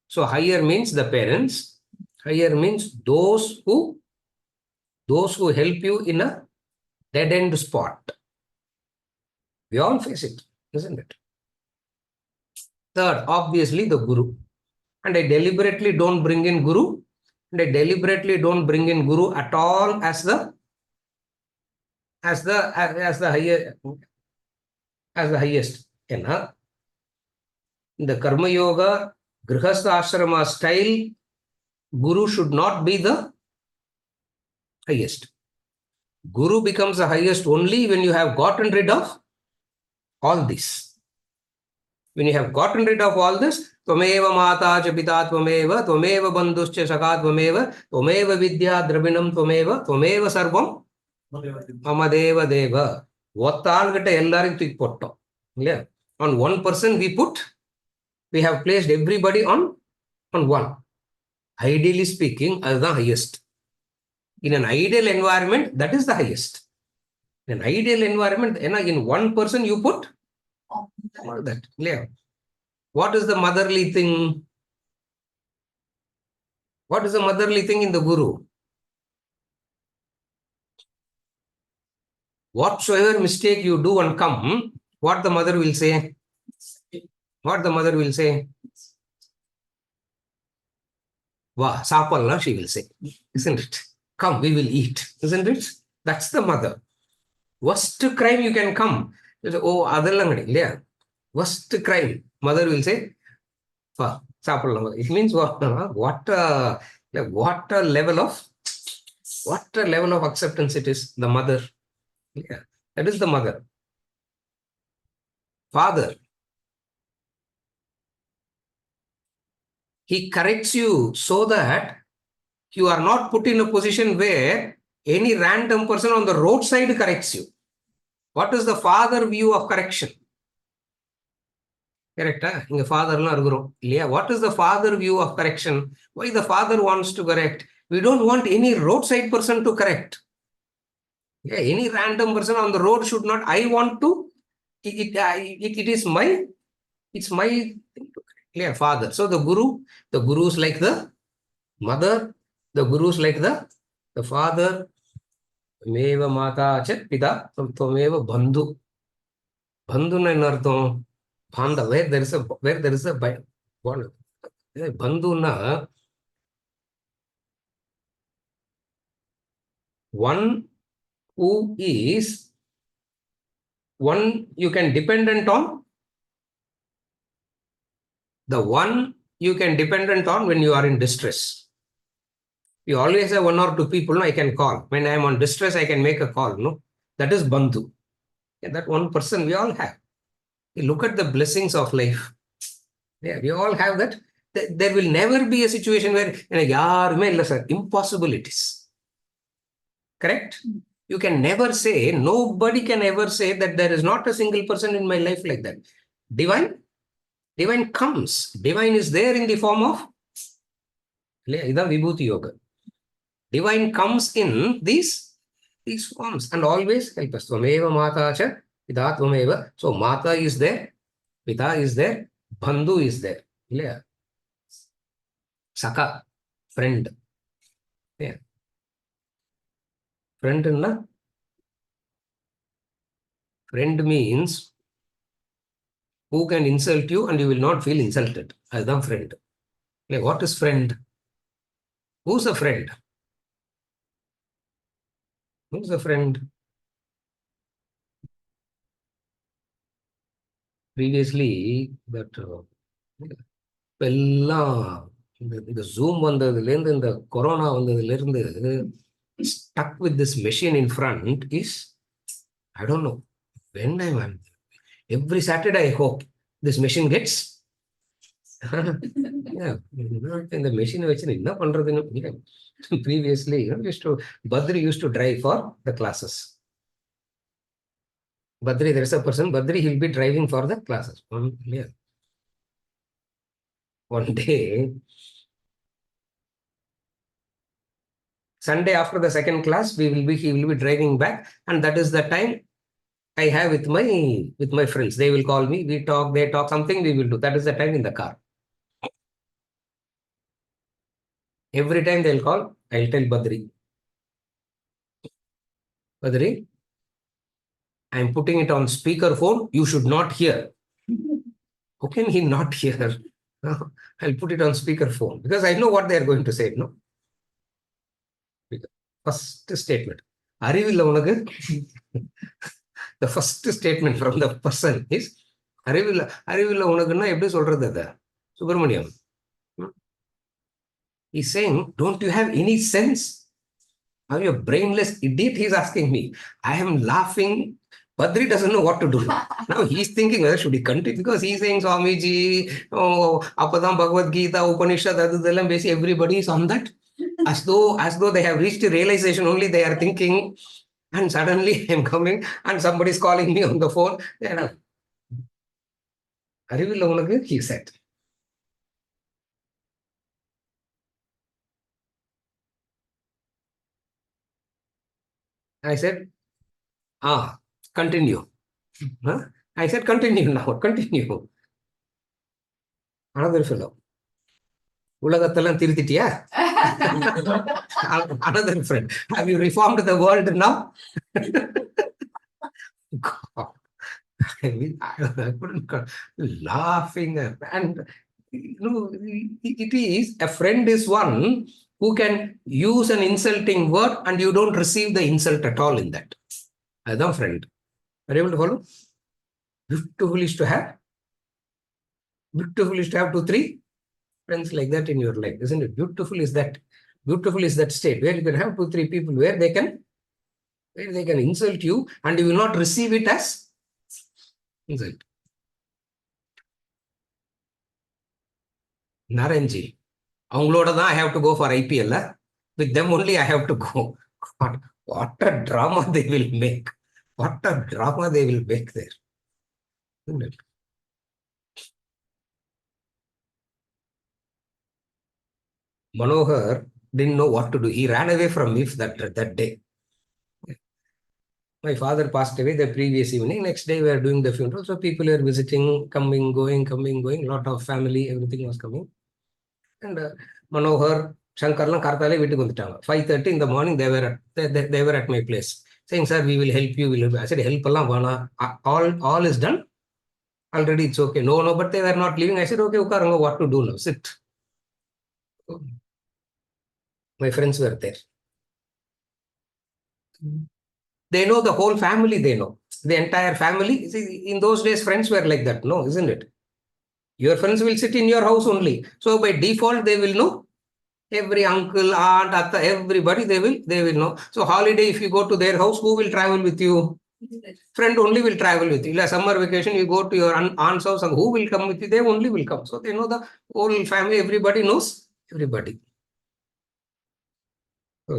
So higher means the parents. Higher means those who help you in a dead end spot. We all face it, isn't it? Third, obviously the guru. And I deliberately don't bring in guru. And I deliberately don't bring in guru at all as the highest. In the Karma Yoga, Grihastha Ashrama style, guru should not be the highest. Guru becomes the highest only when you have gotten rid of all this. When you have gotten rid of all this, Tvameva Mata cha Pita Tvameva, Tvameva Bandhuscha Saka Tvameva, Tvameva Vidya Dravinam Tvameva, Tvameva Sarvam Mamadeva Deva. Vattalgata ellarik thikpotto. Yeah. On one person we have placed everybody on one. Ideally speaking, as the highest. In an ideal environment, that is the highest. In an ideal environment, in one person you put all that. Yeah. What is the motherly thing? What is the motherly thing in the guru? Whatsoever mistake you do and come, what the mother will say? What the mother will say? Wow, sapalla, she will say. Isn't it? Come, we will eat. Isn't it? That's the mother. Worst crime you can come. Oh, adalangadi. Worst crime. Mother will say, it means what a level of acceptance it is. The mother. Yeah, that is the mother. Father. He corrects you so that you are not put in a position where any random person on the roadside corrects you. What is the father view of correction? Correct? What is the father view of correction? Why the father wants to correct? We don't want any roadside person to correct. Yeah, any random person on the road should not. I want to. It's my father. So the guru is like the mother. The guru is like the father. Tvameva mata cha pita tvameva bandhu. Bandhu na enartham. Banda, where there is a bond. Bandhu na one who is one you can dependent on. The one you can dependent on when you are in distress. You always have one or two people I can call. When I am on distress, I can make a call. No, that is bandhu. Yeah, that one person we all have. Look at the blessings of life. Yeah, we all have that. There will never be a situation where impossible it is. Correct? You can never say, nobody can ever say that there is not a single person in my life like that. Divine comes. Divine is there in the form of Vibhuti Yoga. Divine comes in these forms and always help us. Tvameva Mata cha Pita Tvameva. So Mata is there, Pita is there, Bandhu is there. Yeah. Saka, friend. Yeah. Friend means who can insult you and you will not feel insulted. That's friend. Like, what is friend? Who's a friend? Who's a friend? Previously, that the Zoom the Corona stuck with this machine in front is, I don't know, when I'm every Saturday, I hope this machine gets. Yeah, in the machine, previously, Badri used to drive for the classes. Badri, there is a person, Badri, he'll be driving for the classes. Yeah. One day, Sunday after the second class, he will be driving back, and that is the time I have with my friends. They will call me, we talk, they talk, something we will do. That is the time in the car. Every time they'll call, I'll tell Badri, I'm putting it on speaker phone, you should not hear. How can he not hear? I'll put it on speaker phone because I know what they are going to say. No. First statement. The first statement from the person is Subramaniam. He's saying, don't you have any sense? Are you a brainless idiot? He's asking me. I am laughing. Badri doesn't know what to do. Now he's thinking whether should he continue because he's saying Swamiji, Apadam Bhagavad Gita, Upanishad, basically everybody is on that. As though they have reached a realization only they are thinking, and suddenly I'm coming and somebody is calling me on the phone. He said. I said, continue. Huh? I said, continue now, continue. Another fellow. Another friend. Have you reformed the world now? God. I couldn't laughing. And it is a friend is one who can use an insulting word and you don't receive the insult at all in that. That's a friend. Are you able to follow? Beautiful is to have 2-3 friends like that in your life, isn't it? Beautiful is that state where you can have 2-3 people where they can insult you and you will not receive it as insult. Naranji, I have to go for IPL. With them only I have to go. God, what a drama they will make. What a drama they will make there. Isn't it? Manohar didn't know what to do. He ran away from me that day. My father passed away the previous evening. Next day we are doing the funeral. So people were visiting, coming, going. A lot of family, everything was coming. And Manohar, Shankarlan, Kartale, வீட்டுக்கு வந்துட்டாங்க. 5:30 in the morning they were at my place. Saying, sir, we will help you. I said, help all is done. Already it's okay. No, but they were not leaving. I said, okay, Ukaranga, what to do now? Sit. My friends were there. They know the whole family, they know. The entire family. See, in those days, friends were like that, no, isn't it? Your friends will sit in your house only. So by default, they will know. Every uncle, aunt, atta, everybody, they will know. So holiday, if you go to their house, who will travel with you? Friend only will travel with you. Like summer vacation, you go to your aunt's house, and who will come with you? They only will come. So they know the whole family, everybody knows everybody. So,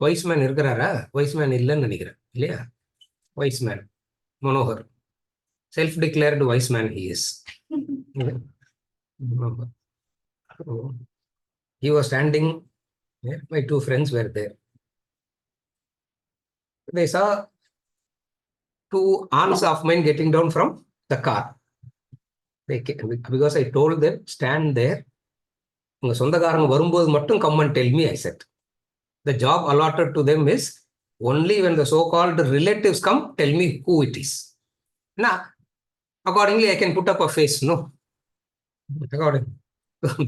wise man இருக்கிறாரா? Wise man இல்லைன்னு நினைக்கிறேன் இல்லையா? Wise man, Manohar, self-declared wise man he is. So, he was standing there. My two friends were there. They saw two arms of men getting down from the car. Because I told them, stand there. உங்க சொந்தக்காரங்க வரும்போது மட்டும் come and tell me, I said. The job allotted to them is only when the so-called relatives come, tell me who it is. Now, accordingly, I can put up a face, no? According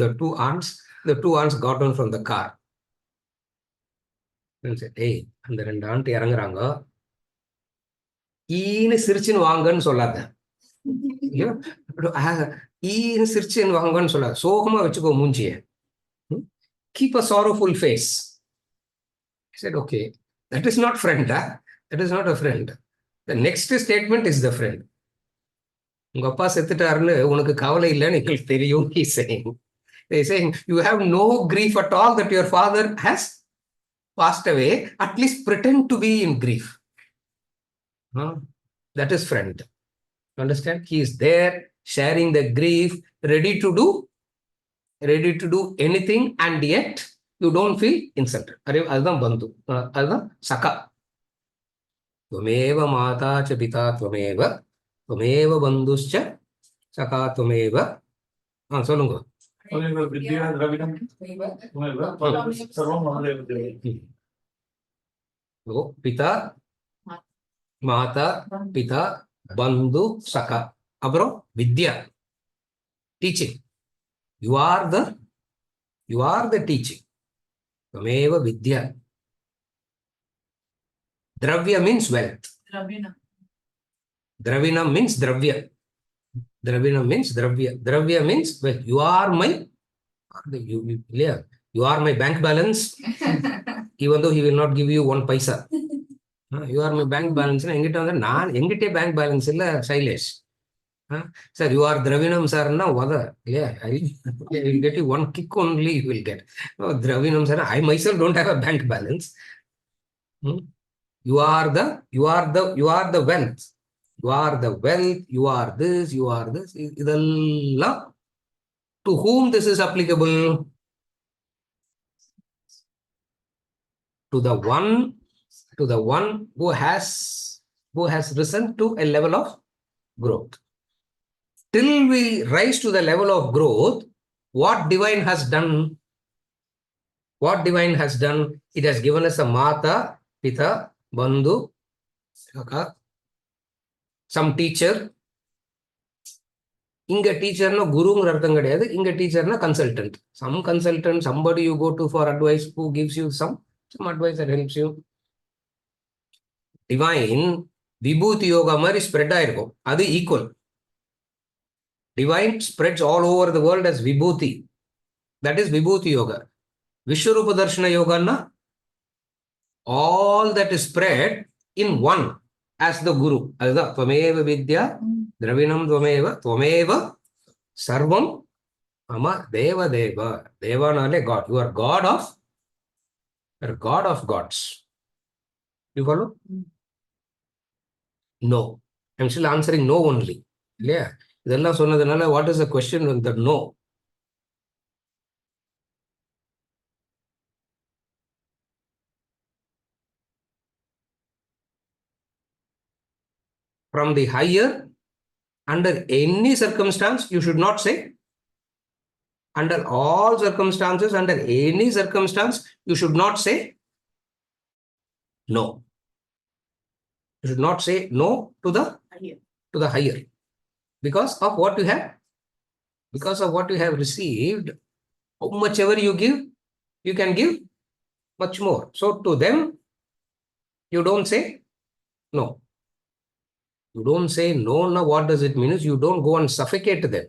the two aunts got down from the car. And said, hey, அந்த ரெண்டு and இறங்குறாங்க, ஈன்னு சிரிச்சுன்னு வாங்கன்னு சொல்லாத. ஈன்னு சிரிச்சுன்னு வாங்கன்னு சொல்லாத. சோகமா வச்சுக்கோ மூஞ்சிய. Keep a sorrowful face. I said, okay, that is not friend. That is not a friend. The next statement is the friend. உங்க அப்பா செத்துட்டாருன்னு உனக்கு கவலை இல்லைன்னு எங்களுக்கு தெரியும். He's saying, you have no grief at all that your father has passed away. At least pretend to be in grief. That is friend. Understand? He is there sharing the grief, ready to do anything, and yet you don't feel insulted. அதுதான் பந்து, அதுதான் சகா. त्वमेव माता च पिता त्वमेव बन्धुश्च सखा त्वमेव. சொல்லுங்க. பிதா, மாதா, பிதா, பந்து, சகா. அப்புறம் வித்யா, teaching. You are the teaching. Tvameva vidya. Dravya means wealth. Dravina means dravya. Dravina means dravya. Dravya means wealth. You are my bank balance. Even though he will not give you 1 paisa. You are my bank balance. எங்கிட்ட bank balance இல்ல Shailesh. Sir, you are Dravinam, sir. Now, what? Yeah, I will get you 1 kick only. You will get. No, Dravinam, sir. I myself don't have a bank balance. You are the wealth. You are the wealth. You are this. You are this. To whom this is applicable? To the one who has risen to a level of growth. Till we rise to the level of growth, what divine has done? What divine has done? It has given us a mata, pita, bandhu, some teacher. Inga teacher no guruங்கிற அர்த்தம் கிடையாது. இங்க டீச்சர்னா consultant. Some consultant, somebody you go to for advice who gives you some advice that helps you. Divine vibhuti yoga மாதிரி spread ஆயிருக்கும். அது equal. Divine spreads all over the world as Vibhuti. That is Vibhuti Yoga. Vishwarupa Darshana Yoga, na? All that is spread in one as the Guru. As the Tvameva Vidya, Dravinam Tvameva, Sarvam, Ama Deva Deva. Deva nale God. You are God of gods. You follow? No. I'm still answering no only. Yeah. இதெல்லாம் சொன்னதுனால what is the question with the no? From the higher, under any circumstance, you should not say. Under all circumstances, under any circumstance, you should not say no. You should not say no to the higher. Because of what you have. Because of what you have received, how much ever you give, you can give much more. So to them, you don't say no. You don't say no. Now what does it mean? You don't go and suffocate them.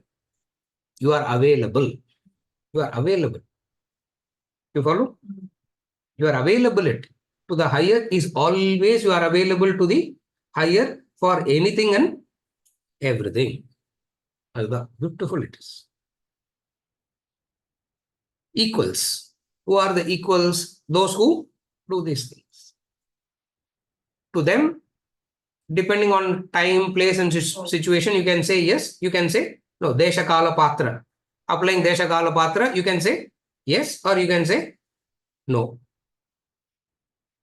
You are available. You are available. You follow? Your availability to the higher is always you are available to the higher for anything and everything. How beautiful it is. Equals. Who are the equals? Those who do these things. To them, depending on time, place, and situation, you can say yes, you can say no. Desha Kala Patra. Applying Desha Kala Patra, you can say yes or you can say no.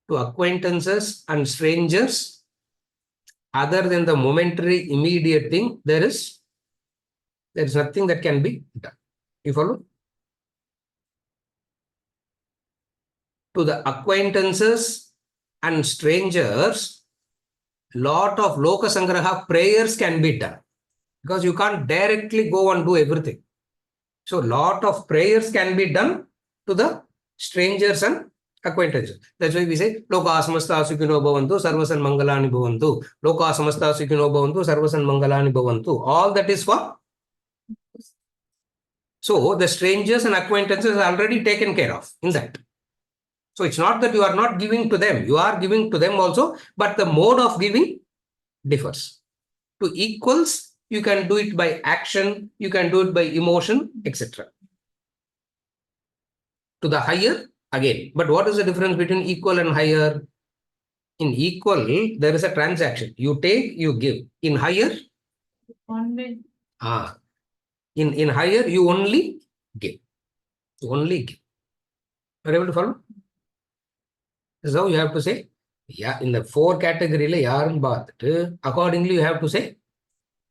To acquaintances and strangers, other than the momentary immediate thing, there is nothing that can be done. You follow? To the acquaintances and strangers, lot of Loka Sangraha prayers can be done because you can't directly go and do everything. So lot of prayers can be done to the strangers and acquaintances. That's why we say Loka Samasta Sukhino Bhavantu, Sarvasan Mangalani Bhavantu, Loka Samasta Sukhino Bhavantu, Sarvasan Mangalani Bhavantu. All that is for. So the strangers and acquaintances are already taken care of in that. So it's not that you are not giving to them, you are giving to them also, but the mode of giving differs. To equals, you can do it by action, you can do it by emotion, etc. To the higher, again. But what is the difference between equal and higher? In equal, there is a transaction. You take, you give. In higher, Only. In higher, you only give. You only give. Are you able to follow? This is how you have to say. Yeah, in the 4 category, accordingly, you have to say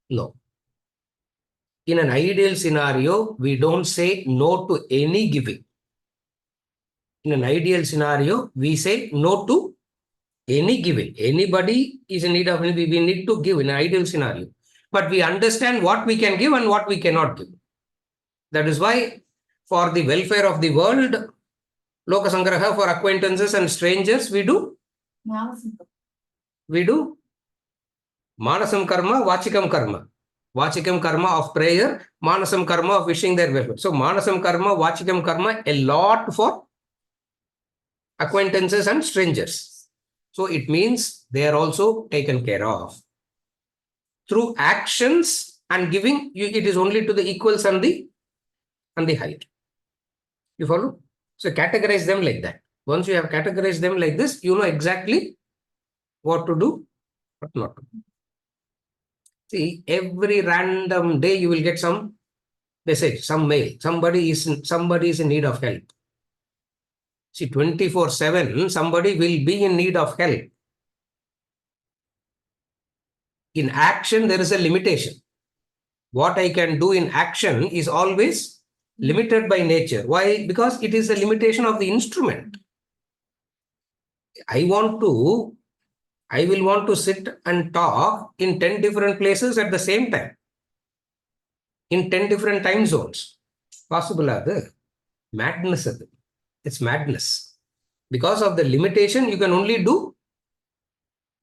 no. In an ideal scenario, we don't say no to any giving. In an ideal scenario, we say no to any giving. Anybody is in need of anything, we need to give in an ideal scenario. But we understand what we can give and what we cannot give. That is why, for the welfare of the world, Loka Sangraha, for acquaintances and strangers, we do Manasam Karma, Vachikam Karma. Vachikam Karma of prayer, Manasam Karma of wishing their welfare. So Manasam Karma, Vachikam Karma, a lot for acquaintances and strangers. So it means they are also taken care of. Through actions and giving, it is only to the equals and the higher. You follow? So categorize them like that. Once you have categorized them like this, you know exactly what to do, what not to do. See, every random day you will get some message, some mail. Somebody is in need of help. See, 24/7, somebody will be in need of help. In action, there is a limitation. What I can do in action is always limited by nature. Why? Because it is a limitation of the instrument. I will want to sit and talk in 10 different places at the same time. In 10 different time zones. Possible are the madness. It's madness. Because of the limitation, you can only do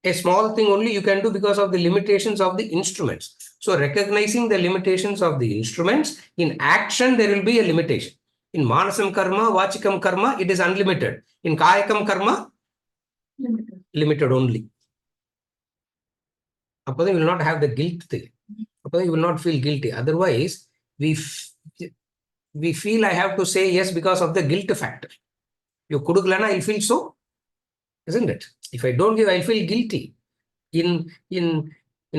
a small thing only you can do because of the limitations of the instruments. So recognizing the limitations of the instruments, in action there will be a limitation. In Manasam Karma, Vachikam Karma, it is unlimited. In Kayakam Karma, limited only. Appa you will not have the guilt thing. Appa you will not feel guilty. Otherwise, we feel I have to say yes because of the guilt factor. You kuduglana, I'll feel so, isn't it? If I don't give, I'll feel guilty. In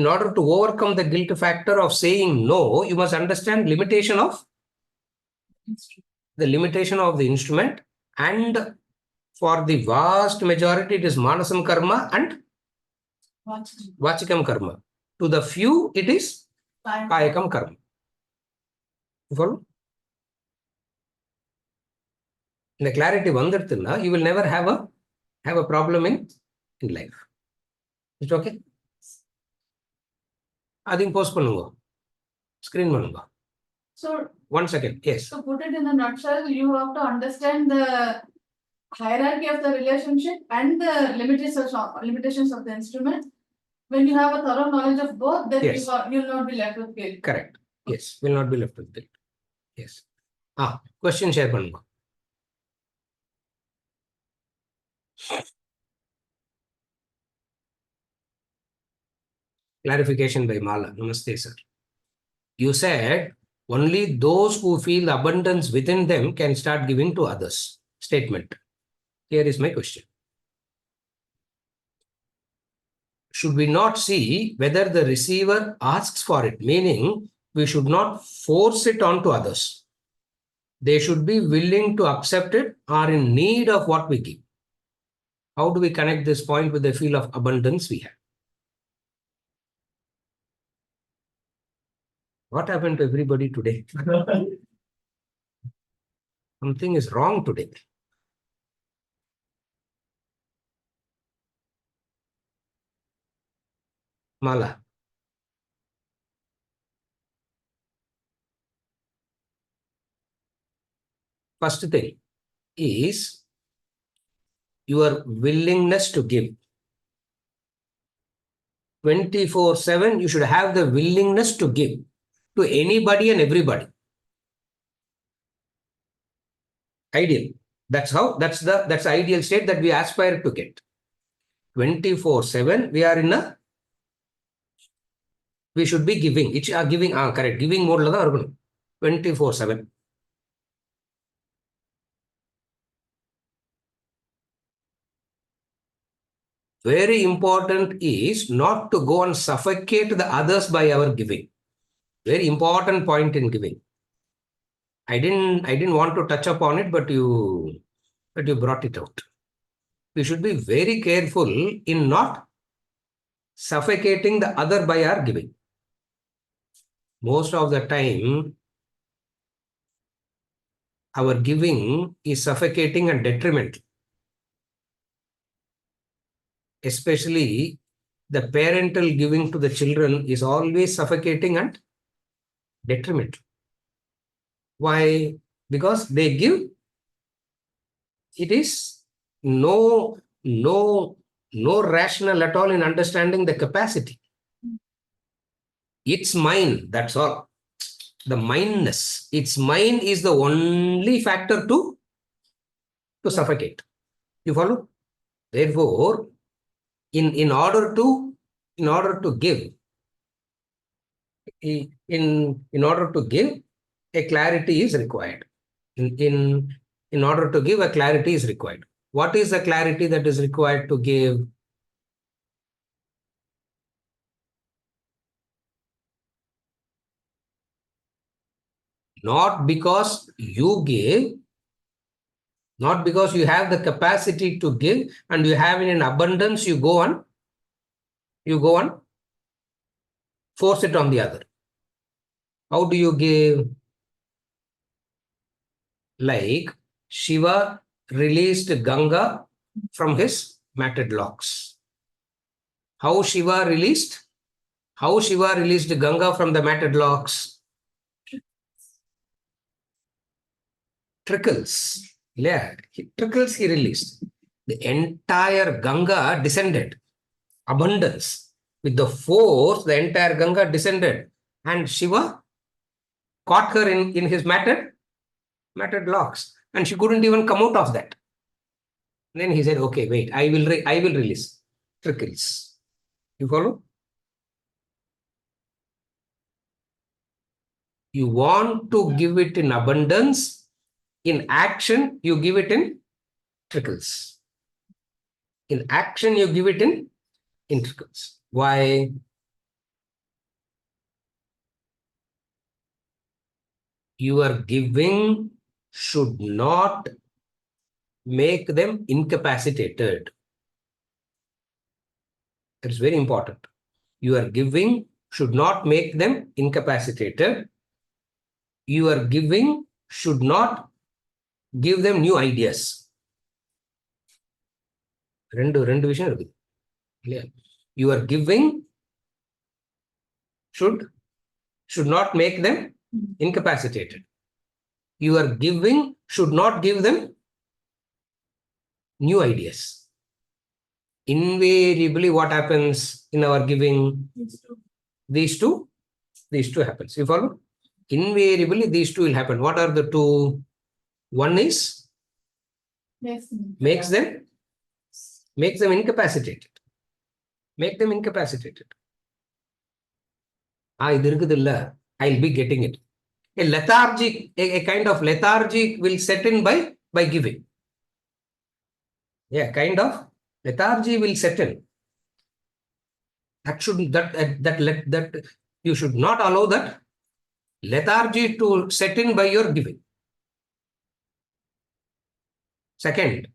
order to overcome the guilt factor of saying no, you must understand the limitation of the instrument, and for the vast majority, it is Manasam Karma and Vachikam Karma. To the few, it is Kayakam Karma. You follow? In the clarity vandirthilla, you will never have a problem in life. Is it okay? Adin post pannunga. Screen pannunga. So 1 second. Yes. to put it in a nutshell, you have to understand the hierarchy of the relationship and the limitations of the instrument. When you have a thorough knowledge of both, then Yes. you'll not be left with guilt. Correct. Yes. Will not be left with guilt. Yes. Question share pannunga. Clarification by Mala. Namaste, sir. You said only those who feel abundance within them can start giving to others. Statement. Here is my question. Should we not see whether the receiver asks for it? Meaning, we should not force it onto others. They should be willing to accept it or in need of what we give. How do we connect this point with the feel of abundance we have? What happened to everybody today? Something is wrong today. Mala. First thing is your willingness to give. 24/7, you should have the willingness to give to anybody and everybody. Ideal. That's the ideal state that we aspire to get. 24/7, we should be giving. It's giving, correct. Giving mode 24/7. Very important is not to go and suffocate the others by our giving. Very important point in giving. I didn't want to touch upon it, but you brought it out. We should be very careful in not suffocating the other by our giving. Most of the time, our giving is suffocating and detrimental. Especially the parental giving to the children is always suffocating and detrimental. Why? Because they give, it is no rational at all in understanding the capacity. It's mine, that's all. The mineness, it's mine is the only factor to suffocate. You follow? Therefore, in order to give, in order to give, a clarity is required. In order to give, a clarity is required. What is the clarity that is required to give? Not because you give, not because you have the capacity to give and you have it in abundance, you go on force it on the other. How do you give? Like Shiva released Ganga from his matted locks. How Shiva released Ganga from the matted locks? Trickles. Yeah, trickles he released. The entire Ganga descended. Abundance. With the force, the entire Ganga descended. And Shiva caught her in his matted locks. And she couldn't even come out of that. Then he said, okay, wait, I will release. Trickles. You follow? You want to give it in abundance. In action, you give it in trickles. In action, you give it in trickles. Why? Your giving should not make them incapacitated. It's very important. Your giving should not make them incapacitated. Your giving should not give them new ideas. ரெண்டு விஷயம் இருக்கு இல்லையா? Your giving should not make them incapacitated. Your giving should not give them new ideas. Invariably, what happens in our giving? These two happens. You follow? Invariably, these two will happen. What are the two? One is makes them Make them incapacitated. Make them incapacitated. I'll be getting it. A lethargic, a kind of lethargy will set in by giving. Yeah, kind of lethargy will set in. That you should not allow that lethargy to set in by your giving. Second,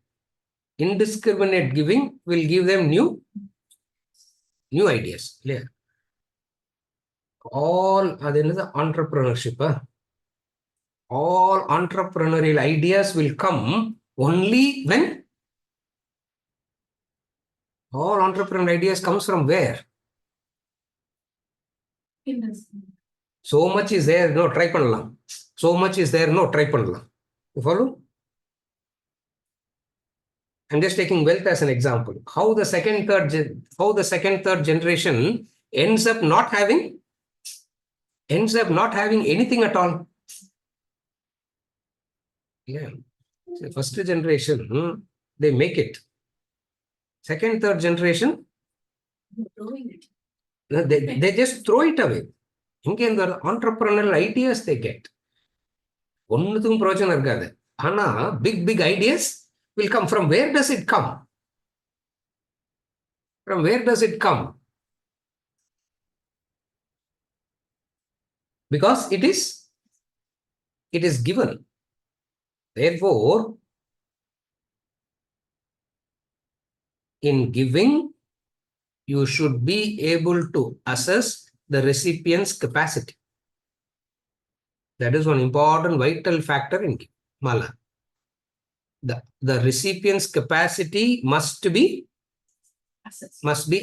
indiscriminate giving will give them new ideas. Yeah. All entrepreneurship. All entrepreneurial ideas will come only when all entrepreneurial ideas comes from where? So much is there, no, try pannalam. So much is there, no, try pannalam. You follow? I'm just taking wealth as an example. How the second, third generation ends up not having anything at all. Yeah. So first generation, they make it. Second, third generation, they just throw it away. In the entrepreneurial ideas they get. Big ideas will come. From where does it come? From where does it come? Because it is given. Therefore, in giving, you should be able to assess the recipient's capacity. That is one important vital factor in Mala. The recipient's capacity must be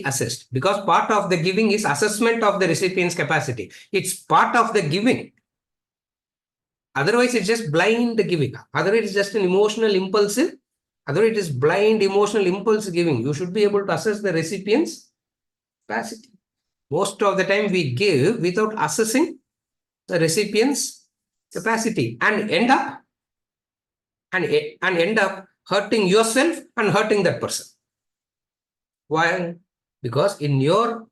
assessed, because part of the giving is assessment of the recipient's capacity. It's part of the giving. Otherwise, it's just blind giving. Otherwise, it's just an emotional impulsive. Otherwise, it is blind emotional impulse giving. You should be able to assess the recipient's capacity. Most of the time, we give without assessing the recipient's capacity and end up hurting yourself and hurting that person. Why? Because in your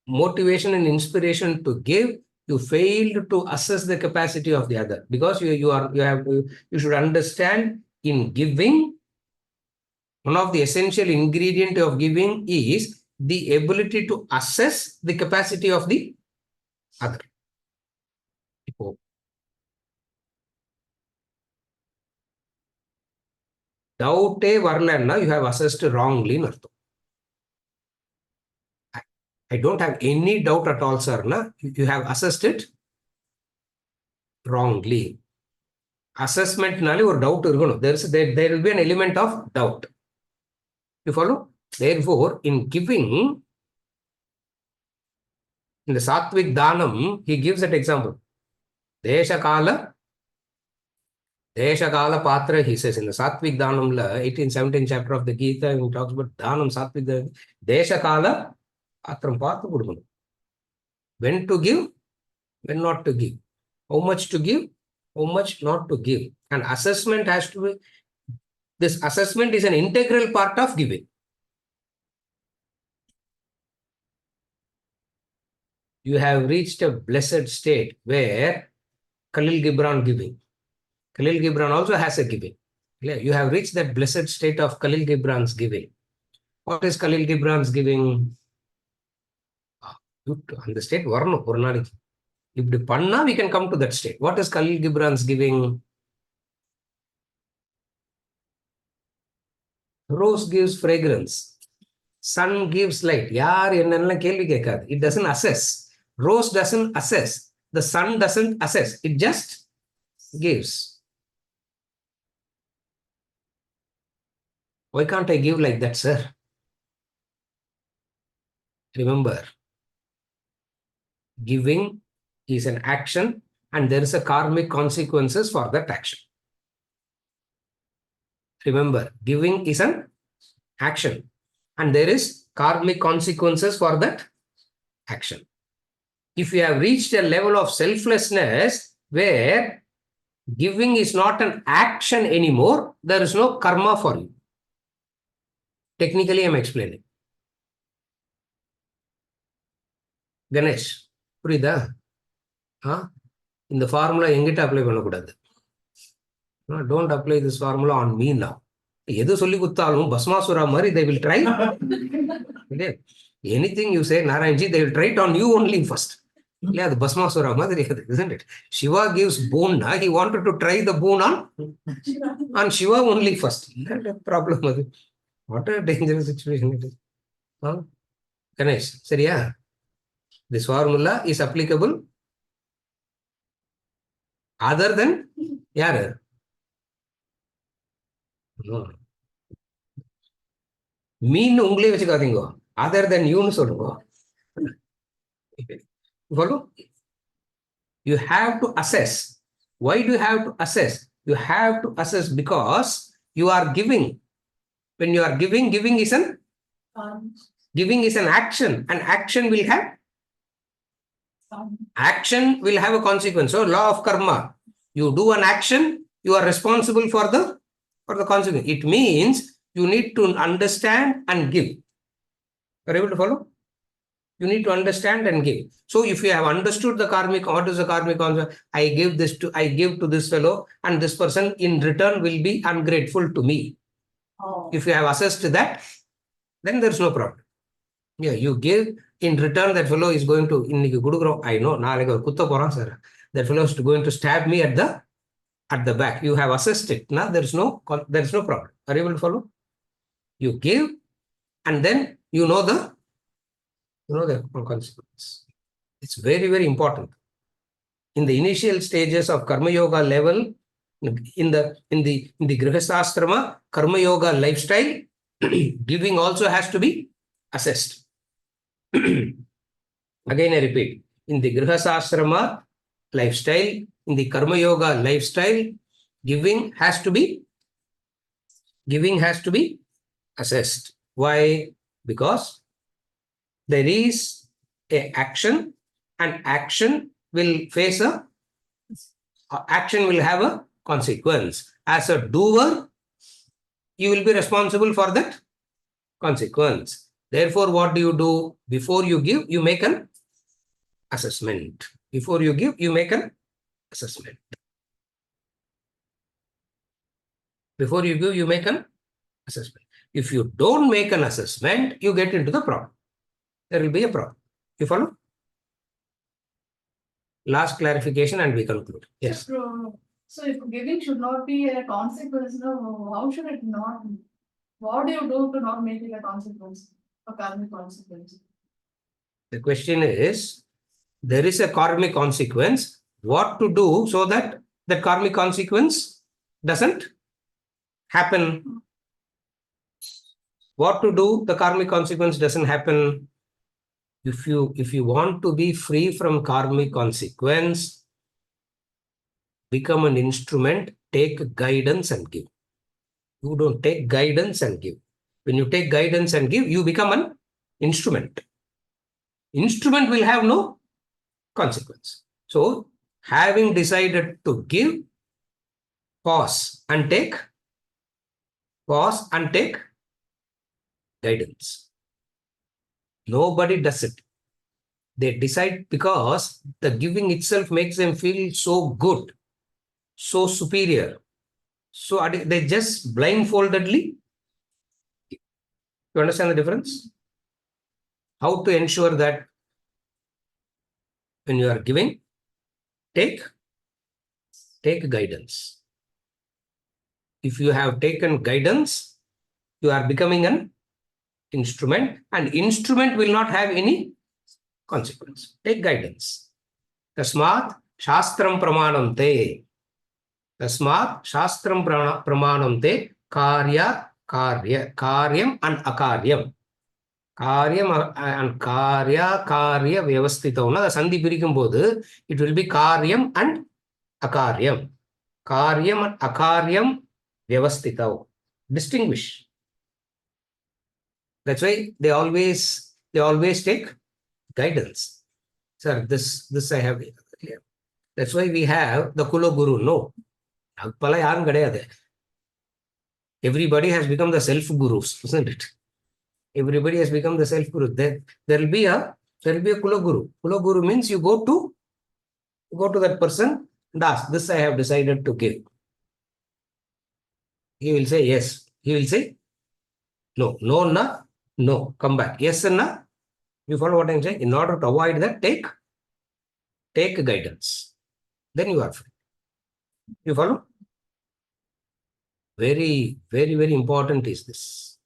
motivation and inspiration to give, you failed to assess the capacity of the other. Because you should understand, in giving, one of the essential ingredient of giving is the ability to assess the capacity of the other. Doubt varlanna, you have assessed wrongly. I don't have any doubt at all, sir. You have assessed it wrongly. Assessment nali or doubt there will be an element of doubt. You follow? Therefore, in giving, in the Sattvic Dhanam, he gives that example. Desha Kala Patra, he says in the Sattvic Dhanam, 18-17 chapter of the Gita, he talks about Dhanam, Sattvic Dhanam. Desha Kala Patram Patra Gurumanu. When to give, when not to give. How much to give, how much not to give. And assessment has to be, this assessment is an integral part of giving. You have reached a blessed state where Khalil Gibran giving. Khalil Gibran also has a giving. You have reached that blessed state of Khalil Gibran's giving. What is Khalil Gibran's giving? You understand? Varno, Purnadi. If the Panna, we can come to that state. What is Khalil Gibran's giving? Rose gives fragrance. Sun gives light. It doesn't assess. Rose doesn't assess. The sun doesn't assess. It just gives. Why can't I give like that, sir? Remember, giving is an action and there is a karmic consequences for that action. Remember, giving is an action and there is karmic consequences for that action. If you have reached a level of selflessness where giving is not an action anymore, there is no karma for you. Technically, I'm explaining. Ganesh, புரியுதா? இந்த formula எங்கிட்ட apply பண்ணக்கூடாது. Don't apply this formula on me now. எது சொல்லி கொடுத்தாலும் பஸ்மாசுரா மாதிரி they will try. Okay. Anything you say, Narayanji, they will try it on you only first. இல்லையா, அது பஸ்மாசுரா மாதிரி அது, isn't it? Shiva gives boon, he wanted to try the boon on Shiva only first. Not a problem அது. What a dangerous situation it is. Ganesh, சரியா? This formula is applicable other than யாரு? மீன் உங்களே வச்சுக்காதீங்க, other than youன்னு சொல்லுங்க. Follow? You have to assess. Why do you have to assess? You have to assess because you are giving. When you are giving is an action, and action will have a consequence. So law of karma, you do an action, you are responsible for the consequence. It means you need to understand and give. Are you able to follow? You need to understand and give. So if you have understood the karmic, what is the karmic concept? I give to this fellow, and this person in return will be ungrateful to me. If you have assessed that, then there's no problem. Yeah, you give, in return that fellow is going to, I know, that fellow is going to stab me at the back. You have assessed it. Now there's no problem. Are you able to follow? You give, and then you know the consequence. It's very, very important. In the initial stages of Karma Yoga level, in the Grihasthasrama Karma Yoga lifestyle, giving also has to be assessed. Again, I repeat, in the Grihasthasrama lifestyle, in the Karma Yoga lifestyle, giving has to be assessed. Why? Because there is a action, and action will have a consequence. As a doer, you will be responsible for that consequence. Therefore, what do you do? Before you give, you make an assessment. Before you give, you make an assessment. Before you give, you make an assessment. If you don't make an assessment, you get into the problem. There will be a problem. You follow? Last clarification and we conclude. Yes. So if giving should not be a consequence, no, how should it not? What do you do to not make it a consequence, a karmic consequence? The question is, there is a karmic consequence. What to do so that the karmic consequence doesn't happen? What to do the karmic consequence doesn't happen? If you want to be free from karmic consequence, become an instrument, take guidance and give. You don't take guidance and give. When you take guidance and give, you become an instrument. Instrument will have no consequence. So, having decided to give, pause and take guidance. Nobody does it. They decide because the giving itself makes them feel so good, so superior. So they just blindfoldedly. You understand the difference? How to ensure that when you are giving, take guidance. If you have taken guidance, you are becoming an instrument, and instrument will not have any consequence. Take guidance. Tasmat Shastram Pramanam Te. Tasmat Shastram Pramanam Te Karyam and Akaryam. Karyam and Karya Vyavastitavana. The Sandhi Pirikum Bodhu, it will be Karyam and Akaryam. Karyam and Akaryam Vyavastitav. Distinguish. That's why they always take guidance. Sir, this I have. That's why we have the Kula Guru. No. Everybody has become the self-gurus, isn't it? Everybody has become the self-guru. There will be a Kula-guru. Kula-guru means you go to that person and ask, this I have decided to give. He will say yes. He will say no. No, na, no. Come back. Yes, na. You follow what I'm saying? In order to avoid that, take guidance. Then you are free. You follow? Very, very, very important is this.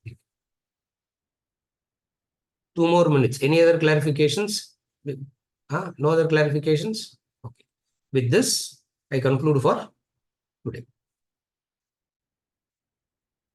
2 more minutes. Any other clarifications? No other clarifications? Okay. With this, I conclude for today.